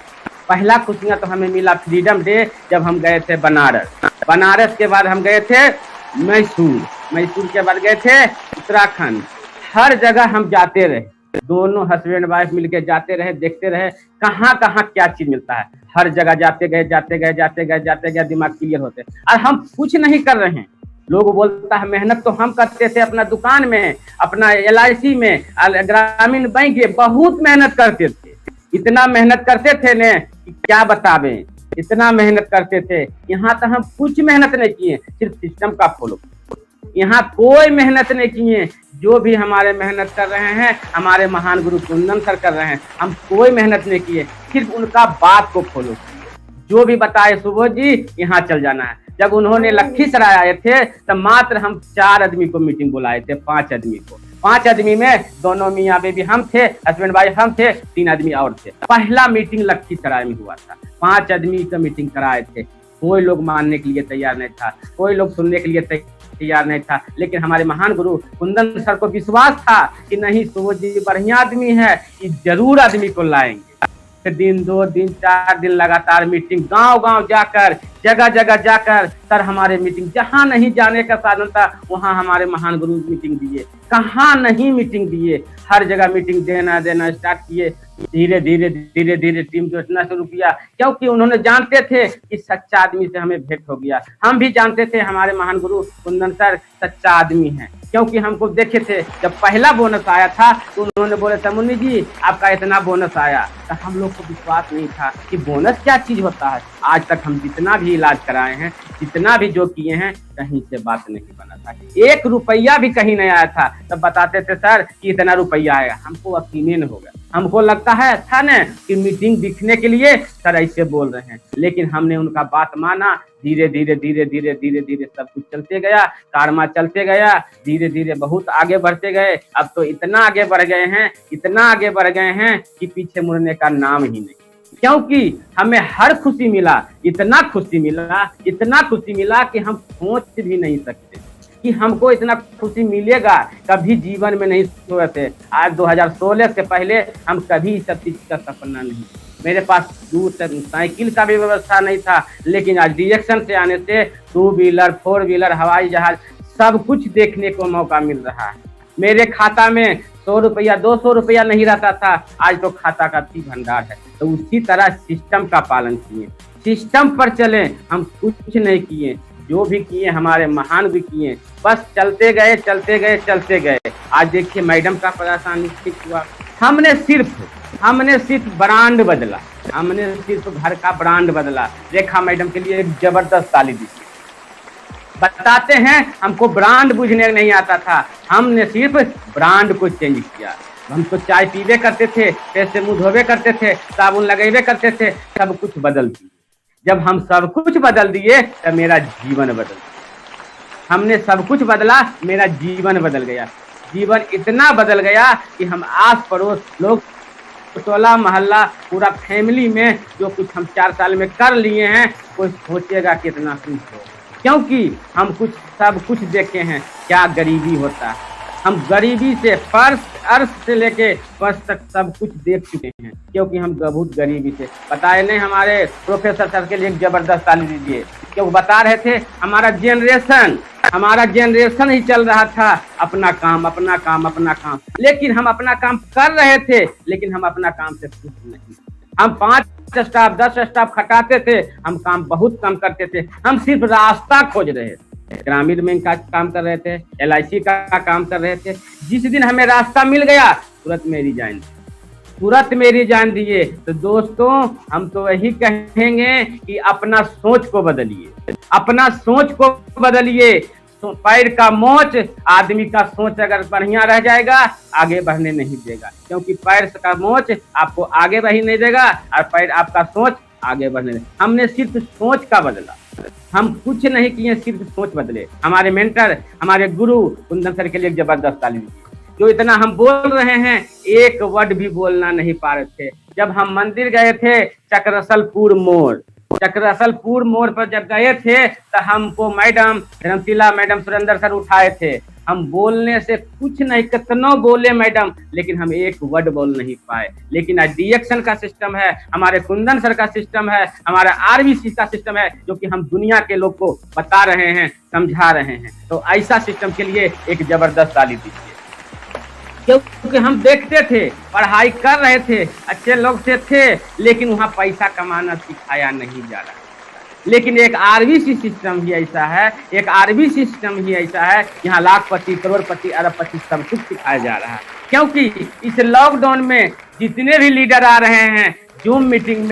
पहला खुशियाँ तो हमें मिला फ्रीडम डे, जब हम गए थे बनारस के बाद हम गए थे मैसूर के बाद गए थे उत्तराखंड। हर जगह हम जाते रहे, दोनों हस्बैंड वाइफ मिलके जाते रहे, देखते रहे कहाँ कहाँ क्या चीज मिलता है। हर जगह जाते गए दिमाग क्लियर होते। और हम कुछ नहीं कर रहे हैं। लोग बोलता है मेहनत तो हम करते थे अपना दुकान में, अपना LIC में, ग्रामीण बैंक में बहुत मेहनत करते थे। इतना मेहनत करते थे ने कि क्या बतावें, इतना मेहनत करते थे। यहाँ तो हम कुछ मेहनत नहीं किए, सिर्फ सिस्टम का फॉलो। यहाँ कोई मेहनत नहीं किए। जो भी हमारे मेहनत कर रहे हैं हमारे महान गुरु कुंदन सर कर रहे हैं। हम कोई मेहनत नहीं किए, सिर्फ उनका बात को फॉलो किए। जो भी बताए सुबोध जी यहाँ चल जाना है। जब उन्होंने लखीसराय आए थे तब मात्र हम 4 आदमी को मीटिंग बुलाए थे, 5 आदमी को। 5 आदमी में दोनों मियाँ बेबी हम थे, हस्बैंड वाइफ हम थे, 3 आदमी और थे। पहला मीटिंग लखीसराय में हुआ था। 5 आदमी का मीटिंग कराए थे। कोई लोग मानने के लिए तैयार नहीं था, कोई लोग सुनने के लिए तैयार नहीं था। लेकिन हमारे महान गुरु कुंदन सर को विश्वास था कि नहीं सुबोध जी बढ़िया आदमी है, कि जरूर आदमी को लाएंगे। फिर दिन 2 दिन 4 दिन लगातार मीटिंग, गांव जाकर, जगह जगह जाकर सर हमारे मीटिंग, जहां नहीं जाने का साधन था वहां हमारे महान गुरु मीटिंग दिए। कहाँ नहीं मीटिंग दिए, हर जगह मीटिंग देना स्टार्ट किए। धीरे धीरे टीम जोड़ना शुरू किया, क्योंकि उन्होंने जानते थे कि सच्चा आदमी से हमें भेंट हो गया। हम भी जानते थे हमारे महान गुरु कुंदन सर सच्चा आदमी हैं, क्योंकि हमको देखे थे। जब पहला बोनस आया था तो उन्होंने बोले था मुन्नी जी आपका इतना बोनस आया। तो हम लोग को विश्वास नहीं था कि बोनस क्या चीज होता है। आज तक हम जितना भी इलाज कराए हैं, जितना भी जो किए हैं, कहीं से बात नहीं बना था। 1 रुपया भी कहीं नहीं आया था। तब बताते थे सर कि इतना रुपया आएगा। हमको यकीन हो गया। हमको लगता है अच्छा न कि मीटिंग दिखने के लिए सर ऐसे बोल रहे हैं, लेकिन हमने उनका बात माना। धीरे धीरे सब कुछ चलते गया, कारवा चलते गया। धीरे धीरे बहुत आगे बढ़ते गए। अब तो इतना आगे बढ़ गए हैं कि पीछे मुड़ने का नाम ही नहीं। क्योंकि हमें हर खुशी मिला, इतना खुशी मिला कि हम सोच भी नहीं सकते कि हमको इतना खुशी मिलेगा। कभी जीवन में नहीं सोचे थे। आज 2016 से पहले हम कभी सब चीज का सपना नहीं। मेरे पास साइकिल का भी व्यवस्था नहीं था, लेकिन आज डिरेक्शन से आने से 2 व्हीलर 4 व्हीलर हवाई जहाज सब कुछ देखने को मौका मिल रहा है। मेरे खाता में 100 रुपया 200 रुपया नहीं रहता था, आज तो खाता का भंडार है। तो उसी तरह सिस्टम का पालन किए, सिस्टम पर चले। हम कुछ नहीं किए, जो भी किए हमारे महान भी किए। बस चलते गए। आज देखिए मैडम का परेशानी ठीक हुआ। हमने सिर्फ ब्रांड बदला, हमने सिर्फ घर का ब्रांड बदला। रेखा मैडम के लिए एक जबरदस्त ताली दी। बताते हैं हमको ब्रांड बुझने नहीं आता था, हमने सिर्फ ब्रांड को चेंज किया। हम तो चाय पीवे करते थे, पैसे मुंह धोवे करते थे, साबुन लगेवे करते थे, सब कुछ बदल दिए। जब हम सब कुछ बदल दिए तब मेरा जीवन बदल गया। हमने सब कुछ बदला, मेरा जीवन बदल गया। जीवन इतना बदल गया कि हम आस पड़ोस लोग, टोला मोहल्ला, पूरा फैमिली में जो कुछ हम 4 साल में कर लिए हैं, कोई सोचेगा कितना खुश हो। क्योंकि हम सब कुछ देखे हैं क्या गरीबी होता है। हम गरीबी से अर्श से लेके फर्श तक सब कुछ देख चुके हैं, क्योंकि हम बहुत गरीबी से। बताए नहीं, हमारे प्रोफेसर सर के लिए एक जबरदस्त ताली दीजिए, क्योंकि बता रहे थे हमारा जनरेशन ही चल रहा था अपना काम। लेकिन हम अपना काम कर रहे थे, लेकिन हम अपना काम से खुश नहीं। हम 5 स्टाफ 10 स्टाफ खटाते थे, हम काम बहुत कम करते थे। हम सिर्फ रास्ता खोज रहे थे। ग्रामीण बैंक का काम कर रहे थे, LIC का काम कर रहे थे। जिस दिन हमें रास्ता मिल गया तुरंत में रिजाइन दिए। तो दोस्तों हम तो वही कहेंगे कि अपना सोच को बदलिए। पैर का मोच, आदमी का सोच अगर बढ़िया रह जाएगा आगे बढ़ने नहीं देगा, क्योंकि पैर का मोच आपको आगे बढ़ने नहीं देगा और पैर आपका सोच आगे बढ़ने देगा। हमने सिर्फ सोच का बदला, हम कुछ नहीं किए, सिर्फ सोच बदले। हमारे मेंटर, हमारे गुरु कुंदन सर के लिए जबरदस्त ताली। जो इतना हम बोल रहे हैं, एक वर्ड भी बोलना नहीं पा रहे थे। जब हम मंदिर गए थे चक्रसलपुर मोड़ पर जब गए थे तो हमको madam Dharmshila madam Surendra sir उठाए थे। हम बोलने से कुछ नहीं, कितनों बोले मैडम, लेकिन हम एक वर्ड बोल नहीं पाए। लेकिन आज डिएक्शन का सिस्टम है, हमारे कुंदन सर का सिस्टम है, हमारा RBC का सिस्टम है, जो कि हम दुनिया के लोग को बता रहे हैं, समझा रहे हैं। तो ऐसा सिस्टम के लिए एक जबरदस्त ताली दीजिए, क्योंकि हम देखते थे, पढ़ाई कर रहे थे, अच्छे लोग से थे, लेकिन वहाँ पैसा कमाना सिखाया नहीं जा रहा। लेकिन एक आरबीसी सिस्टम ही ऐसा है, एक आरबी सिस्टम ही ऐसा है, यहाँ लाखपति, करोड़पति, अरबपति सब कुछ सिखाया जा रहा है। क्योंकि इस लॉकडाउन में जितने भी लीडर आ रहे हैं जूम मीटिंग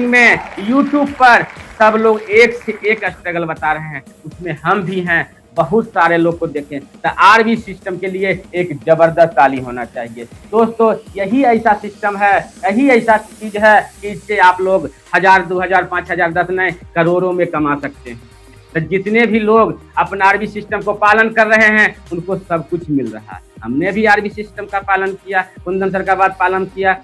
में यूट्यूब पर, सब लोग एक से एक स्ट्रगल बता रहे हैं, उसमें हम भी हैं। बहुत सारे लोग को देखें तो आरबी सिस्टम के लिए एक जबरदस्त ताली होना चाहिए। दोस्तों, यही ऐसा सिस्टम है, यही ऐसा चीज है कि इससे आप लोग 1000, 2000, 5000, 10 नहीं करोड़ों में कमा सकते हैं। तो जितने भी लोग अपना आरबी सिस्टम को पालन कर रहे हैं उनको सब कुछ मिल रहा है। हमने भी आरबी सिस्टम का पालन किया, कुंदन सर का बात पालन किया,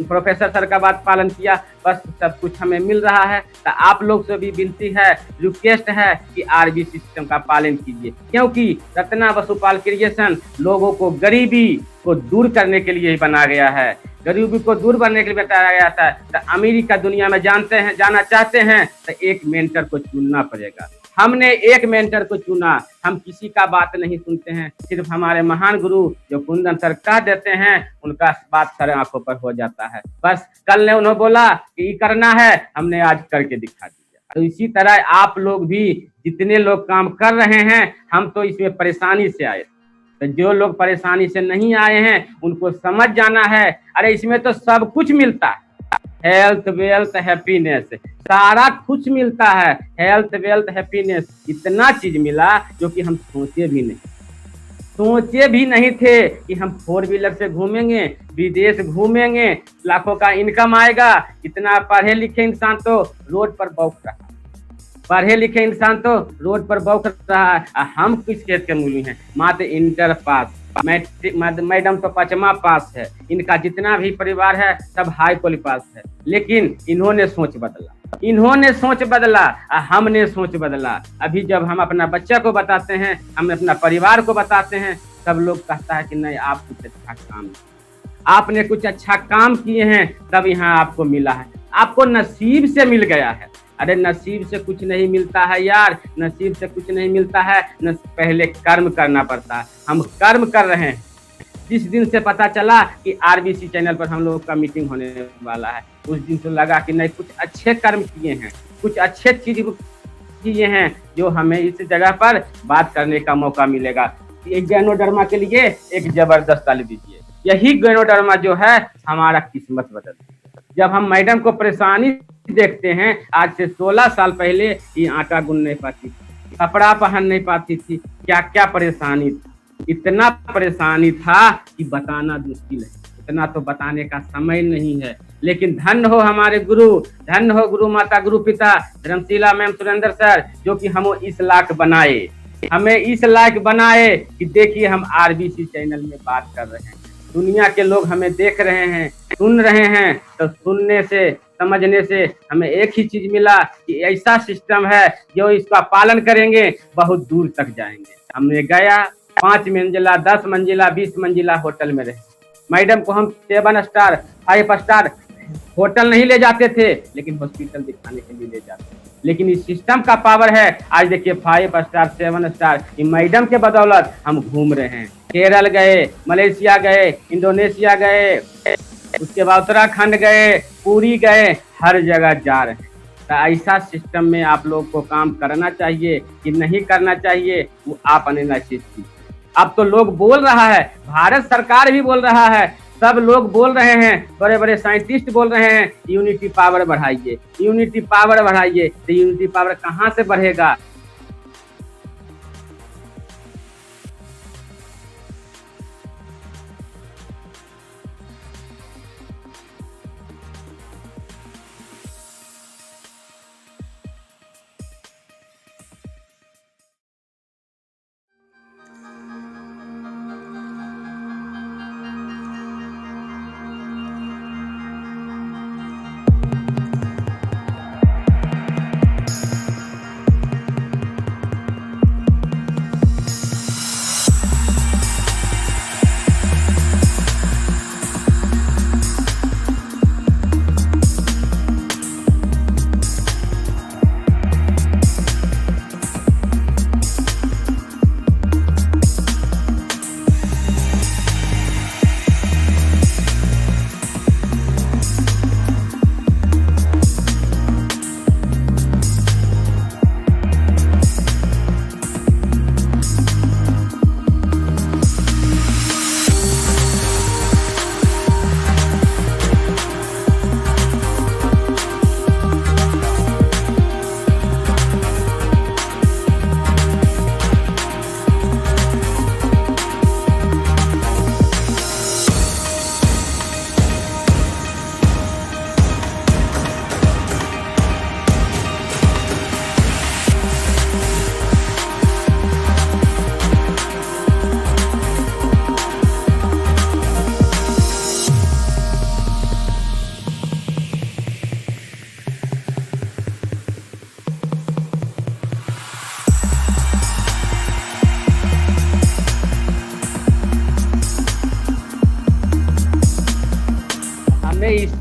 प्रोफेसर सर का बात पालन किया, बस सब कुछ हमें मिल रहा है। तो आप लोग से भी विनती है, रिक्वेस्ट है कि आरबी सिस्टम का पालन कीजिए, क्योंकि रत्ना वसुपाल क्रिएशन लोगों को गरीबी को दूर करने के लिए ही बना गया है। गरीबी को दूर करने के लिए बताया गया था। तो अमेरिका दुनिया में जाना चाहते हैं तो एक मेंटर को चुनना पड़ेगा। हमने एक मेंटर को चुना, हम किसी का बात नहीं सुनते हैं, सिर्फ हमारे महान गुरु जो कुंदन सर कह देते हैं उनका बात सर आंखों पर हो जाता है। बस कल ने उन्होंने बोला कि ये करना है, हमने आज करके दिखा दिया। तो इसी तरह आप लोग भी जितने लोग काम कर रहे हैं, हम तो इसमें परेशानी से आए, तो जो लोग परेशानी से नहीं आए हैं उनको समझ जाना है, अरे इसमें तो सब कुछ मिलता है, हेल्थ वेल्थ हैप्पीनेस, सारा कुछ मिलता है। हेल्थ वेल्थ हैप्पीनेस, इतना चीज मिला जो कि हम सोचे भी नहीं थे कि हम 4 व्हीलर से घूमेंगे, विदेश घूमेंगे, लाखों का इनकम आएगा। इतना पढ़े लिखे इंसान तो रोड पर बौख रहा है। हम किस खेत के मूली हैं, मात्र इंटर पास, मैडम तो 5वां पास है, इनका जितना भी परिवार है सब हाई क्वालिटी पास है। लेकिन इन्होंने सोच बदला, हमने सोच बदला। अभी जब हम अपना बच्चा को बताते हैं, हम अपना परिवार को बताते हैं, सब लोग कहता है कि नहीं आपने कुछ अच्छा काम किए हैं, तब यहाँ आपको मिला है, आपको नसीब से मिल गया है। अरे नसीब से कुछ नहीं मिलता है यार, नसीब से कुछ नहीं मिलता है, पहले कर्म करना पड़ता है। हम कर्म कर रहे हैं। जिस दिन से पता चला कि आरबीसी चैनल पर हम लोगों का मीटिंग होने वाला है, उस दिन से लगा कि नहीं कुछ अच्छे कर्म किए हैं, कुछ अच्छे चीज किए हैं जो हमें इस जगह पर बात करने का मौका मिलेगा। एक गैनोडर्मा के लिए एक जबरदस्त ताली दीजिए। यही गैनोडर्मा जो है हमारा किस्मत बदल। जब हम मैडम को परेशानी देखते हैं, आज से 16 साल पहले ये आटा गुन नहीं पाती थी, कपड़ा पहन नहीं पाती थी, क्या क्या परेशानी थी। इतना परेशानी था कि बताना मुश्किल है, इतना तो बताने का समय नहीं है। लेकिन धन्य हो हमारे गुरु, धन्य हो गुरु माता, गुरु पिता धर्मशीला मैम, सुरेंद्र सर, जो कि हमें इस लायक बनाए कि देखिए हम आरबीसी चैनल में बात कर रहे हैं, दुनिया के लोग हमें देख रहे हैं, सुन रहे हैं। तो सुनने से, समझने से हमें एक ही चीज मिला कि ऐसा सिस्टम है जो इसका पालन करेंगे बहुत दूर तक जाएंगे। हमने गया 5 मंजिला, 10 मंजिला, 20 मंजिला होटल में रहे। मैडम को हम 7 स्टार, 5 स्टार होटल नहीं ले जाते थे, लेकिन हॉस्पिटल दिखाने के लिए ले जाते थे। लेकिन इस सिस्टम का पावर है, आज देखिए 5 स्टार, 7 स्टार, ये मैडम के बदौलत हम घूम रहे हैं। केरल गए, मलेशिया गए, इंडोनेशिया गए, उसके बाद उत्तराखंड गए, पुरी गए, हर जगह जा रहे हैं। तो ऐसा सिस्टम में आप लोग को काम करना चाहिए कि नहीं करना चाहिए, वो आप एनालिसिस कीजिए। अब तो लोग बोल रहा है, भारत सरकार भी बोल रहा है, सब लोग बोल रहे हैं, बड़े बड़े साइंटिस्ट बोल रहे हैं, यूनिटी पावर बढ़ाइए, यूनिटी पावर बढ़ाइए। तो यूनिटी पावर कहाँ से बढ़ेगा?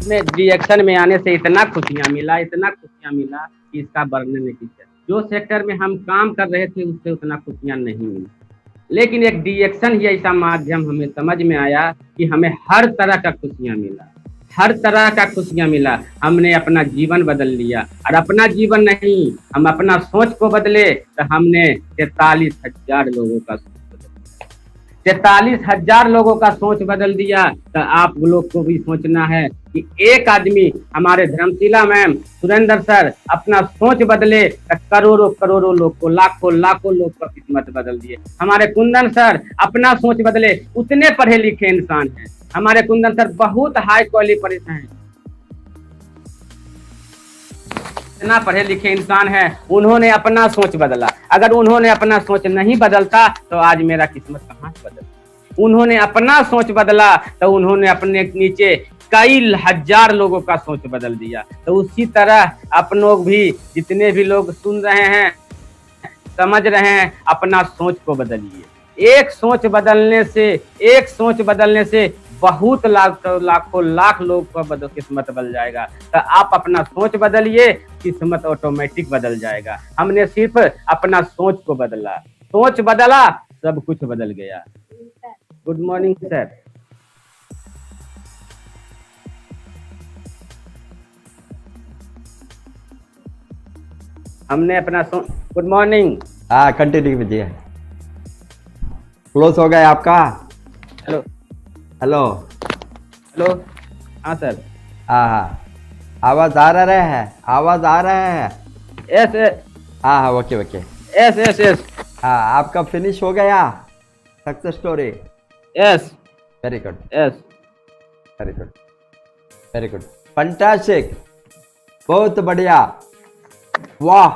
इसमें रिएक्शन में आने से इतना खुशियां मिला कि इसका वर्णन नहीं किया। जो सेक्टर में हम काम कर रहे थे उससे उतना खुशियां नहीं मिली, लेकिन एक रिएक्शन ही ऐसा माध्यम हमें समझ में आया कि हमें हर तरह का खुशियां मिला। हमने अपना जीवन बदल लिया, और अपना जीवन नहीं, हम अपना सोच को बदले तो हमने 43,000 लोगों का 43,000 लोगों का सोच बदल दिया। तो आप लोग को भी सोचना है कि एक आदमी, हमारे धर्मशिला मैम, सुरेंद्र सर अपना सोच बदले तो करोड़ों लोग को, लाखों लोग का किस्मत बदल दिए। हमारे कुंदन सर अपना सोच बदले, उतने पढ़े लिखे इंसान हैं। हमारे कुंदन सर बहुत हाई क्वालिफिकेशन हैं, इतना पढ़े लिखे इंसान है, उन्होंने अपना सोच बदला। अगर उन्होंने अपना सोच नहीं बदलता तो आज मेरा किस्मत कहाँ से बदलता। उन्होंने अपना सोच बदला तो उन्होंने अपने नीचे कई हजार लोगों का सोच बदल दिया। तो उसी तरह आप लोग भी, जितने भी लोग सुन रहे हैं, समझ रहे हैं, अपना सोच को बदलिए। एक सोच बदलने से बहुत लाखों लोग का किस्मत बदल जाएगा। तो आप अपना सोच बदलिए, किस्मत ऑटोमेटिक बदल जाएगा। हमने सिर्फ अपना सोच को बदला, सब कुछ बदल गया। Good morning sir. हमने अपना गुड मॉर्निंग। हाँ, कंटिन्यू कीजिए। क्लोज हो गया आपका? हेलो। हाँ सर। हाँ, आवाज आ रहा है? यस। हाँ, ओके। यस। हाँ, आपका फिनिश हो गया success story? Yes. Very good. Yes. Very good, fantastic, बहुत बढ़िया, वाह।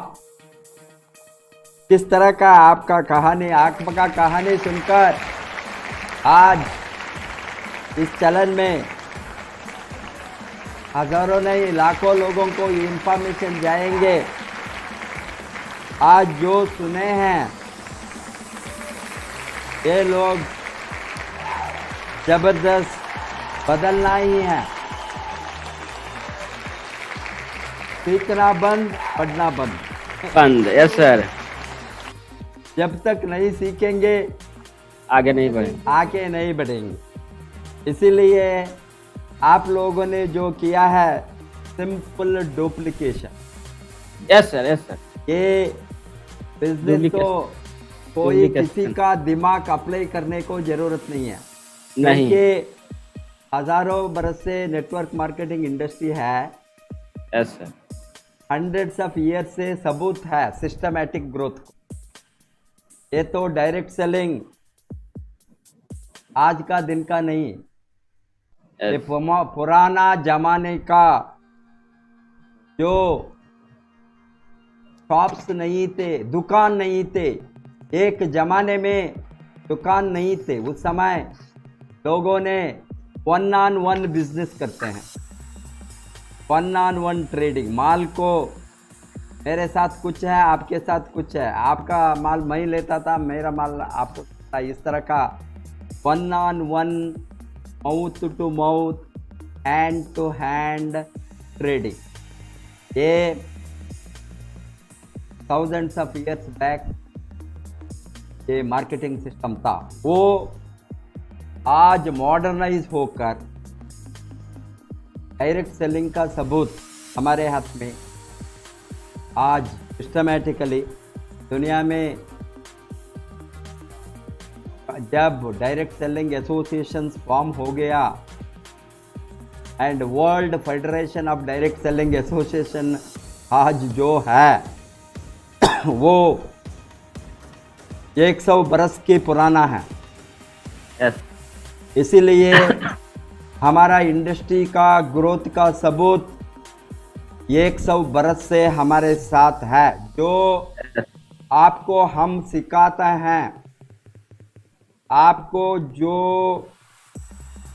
किस तरह का आपका कहानी सुनकर आज इस चलन में हजारों नहीं लाखों लोगों को इंफॉर्मेशन जाएंगे। आज जो सुने हैं ये लोग जबरदस्त बदलना ही है। सीखना बंद, पढ़ना बंद। Yes sir. जब तक नहीं सीखेंगे आगे नहीं बढ़ेंगे। इसीलिए आप लोगों ने जो किया है सिंपल डुप्लीकेशन। Yes sir. ये बिजनेस तो कोई किसी का दिमाग अप्लाई करने को जरूरत नहीं है, क्योंकि हजारों बरस से नेटवर्क मार्केटिंग इंडस्ट्री है। Yes sir. Hundreds of year से सबूत है सिस्टमैटिक ग्रोथ को। ये तो डायरेक्ट सेलिंग आज का दिन का नहीं, ये पुराना जमाने का, जो शॉप्स नहीं थे, दुकान नहीं थे। एक जमाने में दुकान नहीं थे, उस समय लोगों ने 1-on-1 बिजनेस करते हैं, 1-on-1 ट्रेडिंग। माल को मेरे साथ कुछ है, आपके साथ कुछ है, आपका माल मैं लेता था, मेरा माल आपको था। इस तरह का 1-on-1, mouth to mouth, hand to hand trading, ये थाउजेंड्स ऑफ ईयर्स बैक ये मार्केटिंग सिस्टम था। वो आज मॉडर्नाइज होकर डायरेक्ट सेलिंग का सबूत हमारे हाथ में। आज सिस्टमैटिकली दुनिया में जब डायरेक्ट सेलिंग एसोसिएशंस फॉर्म हो गया and world federation of direct selling association आज जो है वो 100 बरस की पुराना है। yes. इसीलिए हमारा इंडस्ट्री का ग्रोथ का सबूत 100 बरस से हमारे साथ है। जो आपको हम सिखाते हैं, आपको जो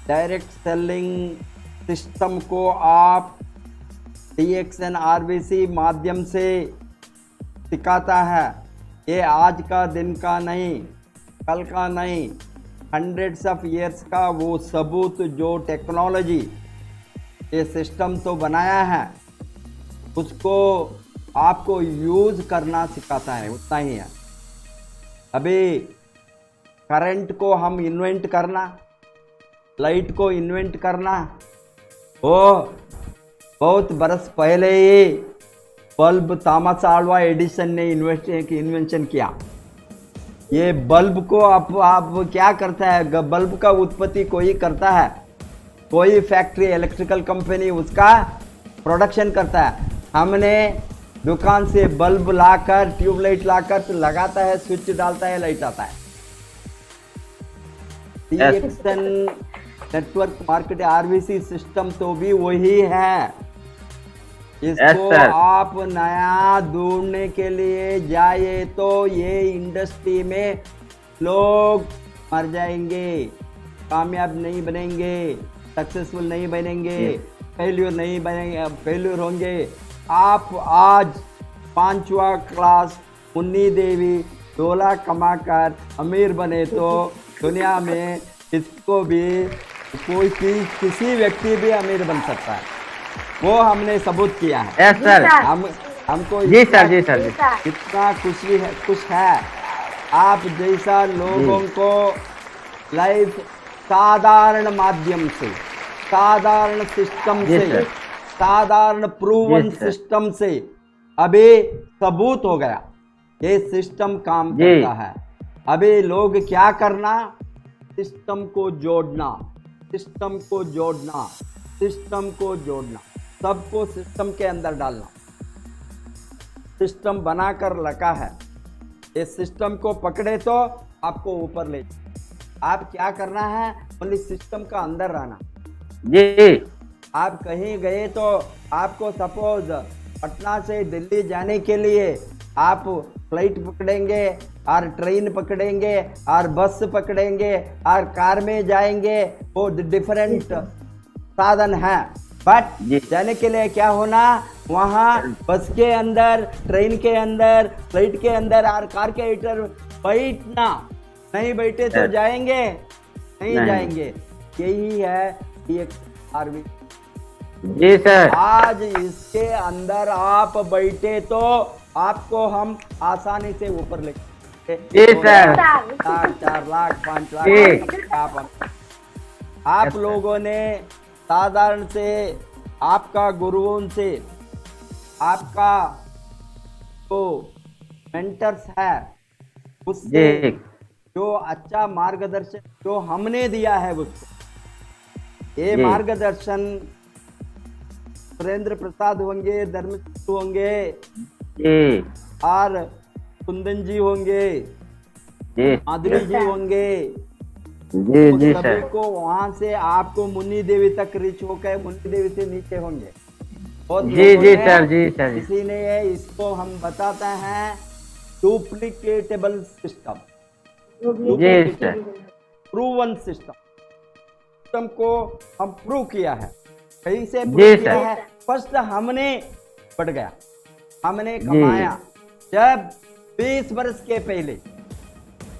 डायरेक्ट सेलिंग सिस्टम को आप DXN RBC माध्यम से सिखाता है, ये आज का दिन का नहीं, कल का नहीं, हंड्रेड्स ऑफ ईयर्स का वो सबूत, जो टेक्नोलॉजी ये सिस्टम तो बनाया है, उसको आपको यूज करना सिखाता है, उतना ही है। अभी करंट को हम इन्वेंट करना, लाइट को इन्वेंट करना, वो बहुत बरस पहले ही बल्ब थॉमस अल्वा एडिसन ने इन्वेंशन किया। ये बल्ब को आप क्या करता है, बल्ब का उत्पत्ति कोई करता है, कोई फैक्ट्री इलेक्ट्रिकल कंपनी उसका प्रोडक्शन करता है। हमने दुकान से बल्ब लाकर, ट्यूबलाइट लाकर तो लगाता है, स्विच डालता है, लाइट आता है। DXN network market RVC system तो भी वही है। इसको आप नया ढूंढने के लिए जाइए तो ये इंडस्ट्री में लोग मर जाएंगे, कामयाब नहीं बनेंगे, सक्सेसफुल नहीं बनेंगे, फेल्यूर नहीं बनेंगे, फेल्यूर होंगे। आप आज 5वां क्लास मुन्नी देवी 2 लाख कमाकर अमीर बने तो दुनिया में इसको भी किसी व्यक्ति भी अमीर बन सकता है, वो हमने सबूत किया है। Yes sir. हमको जी सर, जी सर, जी। कितना खुश है आप जैसा लोगों को लाइफ साधारण माध्यम से, साधारण सिस्टम से, साधारण प्रूवन सिस्टम से अभी सबूत हो गया ये सिस्टम काम करता है। अभी लोग क्या करना, सिस्टम को जोड़ना, सिस्टम को जोड़ना, सिस्टम को जोड़ना, सबको सिस्टम के अंदर डालना। सिस्टम बनाकर रखा है, इस सिस्टम को पकड़े तो आपको ऊपर ले। आप क्या करना है, ओनली सिस्टम का अंदर रहना। जी। आप कहीं गए तो आपको सपोज पटना से दिल्ली जाने के लिए आप फ्लाइट पकड़ेंगे और ट्रेन पकड़ेंगे और बस पकड़ेंगे और कार में जाएंगे, वो डिफरेंट साधन है। बट जाने के लिए क्या होना, वहाँ बस के अंदर, ट्रेन के अंदर, फ्लाइट के अंदर और कार के अंदर बैठना। नहीं बैठे तो जाएंगे नहीं जाएंगे। यही है DXRV। जी सर। आज इसके अंदर आप बैठे तो आपको हम आसानी से ऊपर ले जी सर। 4 लाख 5 लाख आप लोगों ने साधारण से, आपका गुरुओं से, आपका तो मेंटर्स है, उससे जो अच्छा मार्गदर्शन जो हमने दिया है उसको, ये मार्गदर्शन सुरेंद्र प्रसाद होंगे, धर्मचंद्र होंगे और कुंदन जी होंगे, माधुरी जी होंगे, सभी को वहां से आपको मुन्नी देवी तक रीच होकर मुन्नी देवी से नीचे होंगे। जी सर, जी सर। इसी ने इसको हम बताते हैं डुप्लीकेटेबल सिस्टम, प्रूवन सिस्टम को हम प्रूव किया है। कैसे प्रूव किया है? फर्स्ट हमने बढ़ गया, हमने कमाया। जब 20 वर्ष के पहले,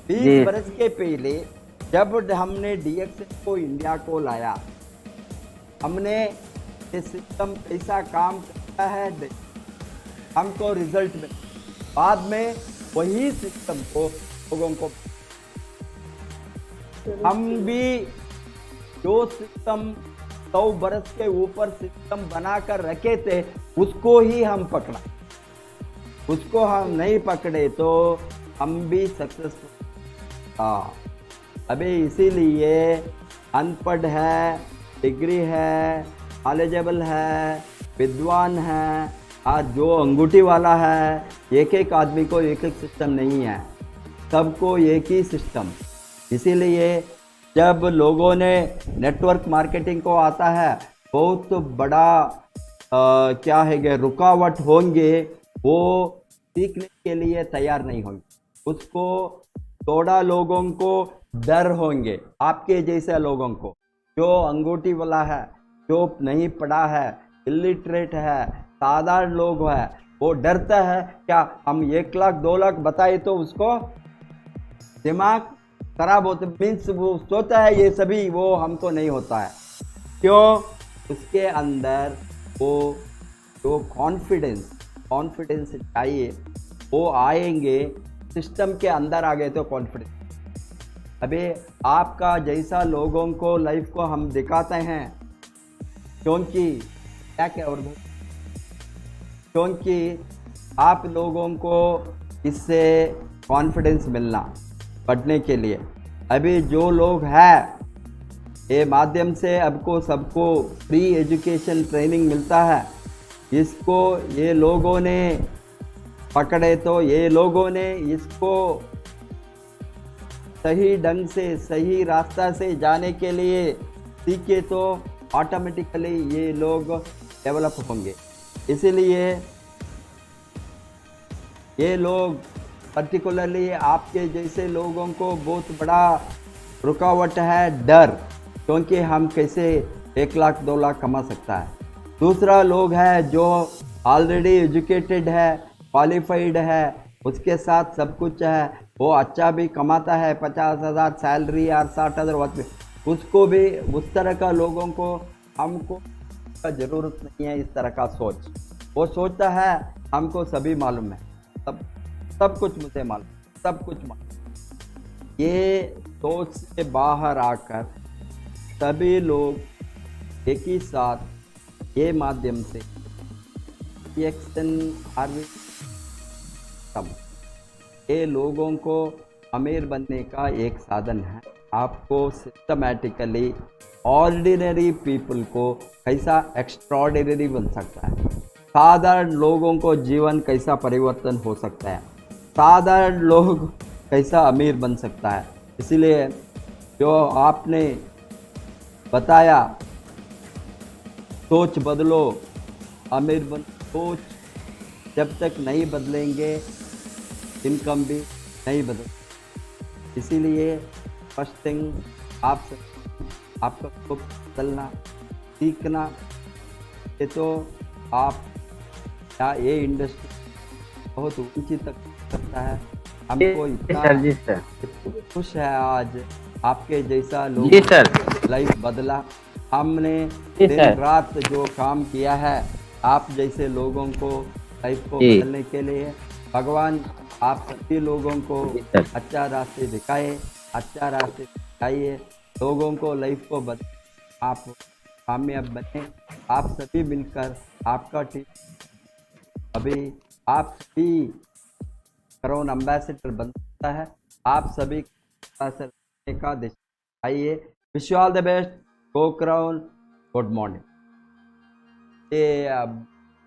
20 वर्ष के पहले जब हमने DXN को इंडिया को लाया, हमने ये सिस्टम कैसा काम करता है हमको रिजल्ट में, बाद में वही सिस्टम को लोगों को हम भी जो सिस्टम 100 वर्ष के ऊपर सिस्टम बनाकर रखे थे उसको ही हम पकड़ा, उसको हम नहीं पकड़े तो हम भी सक्सेसफुल। अभी इसीलिए अनपढ़ है, डिग्री है, नॉलेजेबल है, विद्वान है और जो अंगूठी वाला है, एक एक आदमी को एक एक सिस्टम नहीं है, सबको एक ही सिस्टम। इसीलिए जब लोगों ने नेटवर्क मार्केटिंग को आता है, बहुत बड़ा क्या है रुकावट होंगे, वो सीखने के लिए तैयार नहीं होंगे, उसको थोड़ा लोगों को डर होंगे, आपके जैसे लोगों को जो अंगूठी वाला है, जो नहीं पढ़ा है, इलिटरेट है, साधारण लोग है, वो डरता है क्या हम 1 लाख 2 लाख बताए तो उसको दिमाग खराब होता, मीन्स वो सोचता है ये सभी, वो हमको नहीं होता है। क्यों? उसके अंदर वो जो कॉन्फिडेंस चाहिए वो आएंगे। सिस्टम के अंदर आ गए तो कॉन्फिडेंस। अभी आपका जैसा लोगों को लाइफ को हम दिखाते हैं, क्योंकि क्या उर्दू, क्योंकि आप लोगों को इससे कॉन्फिडेंस मिलना पढ़ने के लिए। अभी जो लोग हैं ये माध्यम से आपको सबको फ्री एजुकेशन ट्रेनिंग मिलता है, इसको ये लोगों ने पकड़े तो ये लोगों ने इसको सही ढंग से सही रास्ता से जाने के लिए सीखे तो ऑटोमेटिकली ये लोग डेवलप होंगे। इसीलिए ये लोग पर्टिकुलरली आपके जैसे लोगों को बहुत बड़ा रुकावट है डर, क्योंकि हम कैसे 1 लाख 2 लाख कमा सकता है। दूसरा लोग है जो ऑलरेडी एजुकेटेड है, क्वालिफाइड है, उसके साथ सब कुछ है, वो अच्छा भी कमाता है, 50,000 सैलरी या 60,000 वक्त, उसको भी उस तरह का लोगों को हमको का ज़रूरत नहीं है। इस तरह का सोच वो सोचता है हमको सभी मालूम है, सब कुछ मुझे मालूम, सब कुछ मालूम। ये सोच से बाहर आकर सभी लोग एक ही साथ ये माध्यम से ये लोगों को अमीर बनने का एक साधन है। आपको सिस्टमैटिकली ऑर्डिनरी पीपल को कैसा एक्स्ट्रॉर्डिनरी बन सकता है, साधारण लोगों को जीवन कैसा परिवर्तन हो सकता है, साधारण लोग कैसा अमीर बन सकता है। इसलिए जो आपने बताया सोच बदलो अमीर बन, सोच जब तक नहीं बदलेंगे इनकम भी नहीं बदल। इसीलिए फर्स्ट थिंग आपका खुद चलना सीखना, ये तो आप क्या ये इंडस्ट्री बहुत ऊंची तक सकता है। हमको इतना खुश है आज आपके जैसा लोग लाइफ बदला। हमने दिन रात जो काम किया है आप जैसे लोगों को लाइफ को बदलने के लिए, भगवान आप सभी लोगों को अच्छा रास्ते दिखाए, अच्छा रास्ते दिखाइए, लोगों को लाइफ को बदल, आप कामयाब बने। आप सभी मिलकर आपका टीम, अभी आप सभी करोन एम्बेसडर बन सकता है। आप सभी का दिशा आइए। Wish you all the best. Go crown, good morning. ये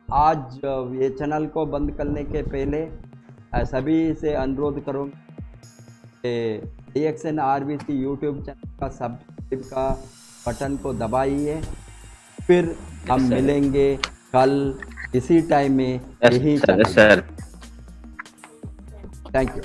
आज ये चैनल को बंद करने के पहले सभी से अनुरोध करूँ DXN RVC यूट्यूब चैनल का सब्सक्राइब का बटन को दबाइए। फिर हम मिलेंगे कल इसी टाइम में यही। Thank you.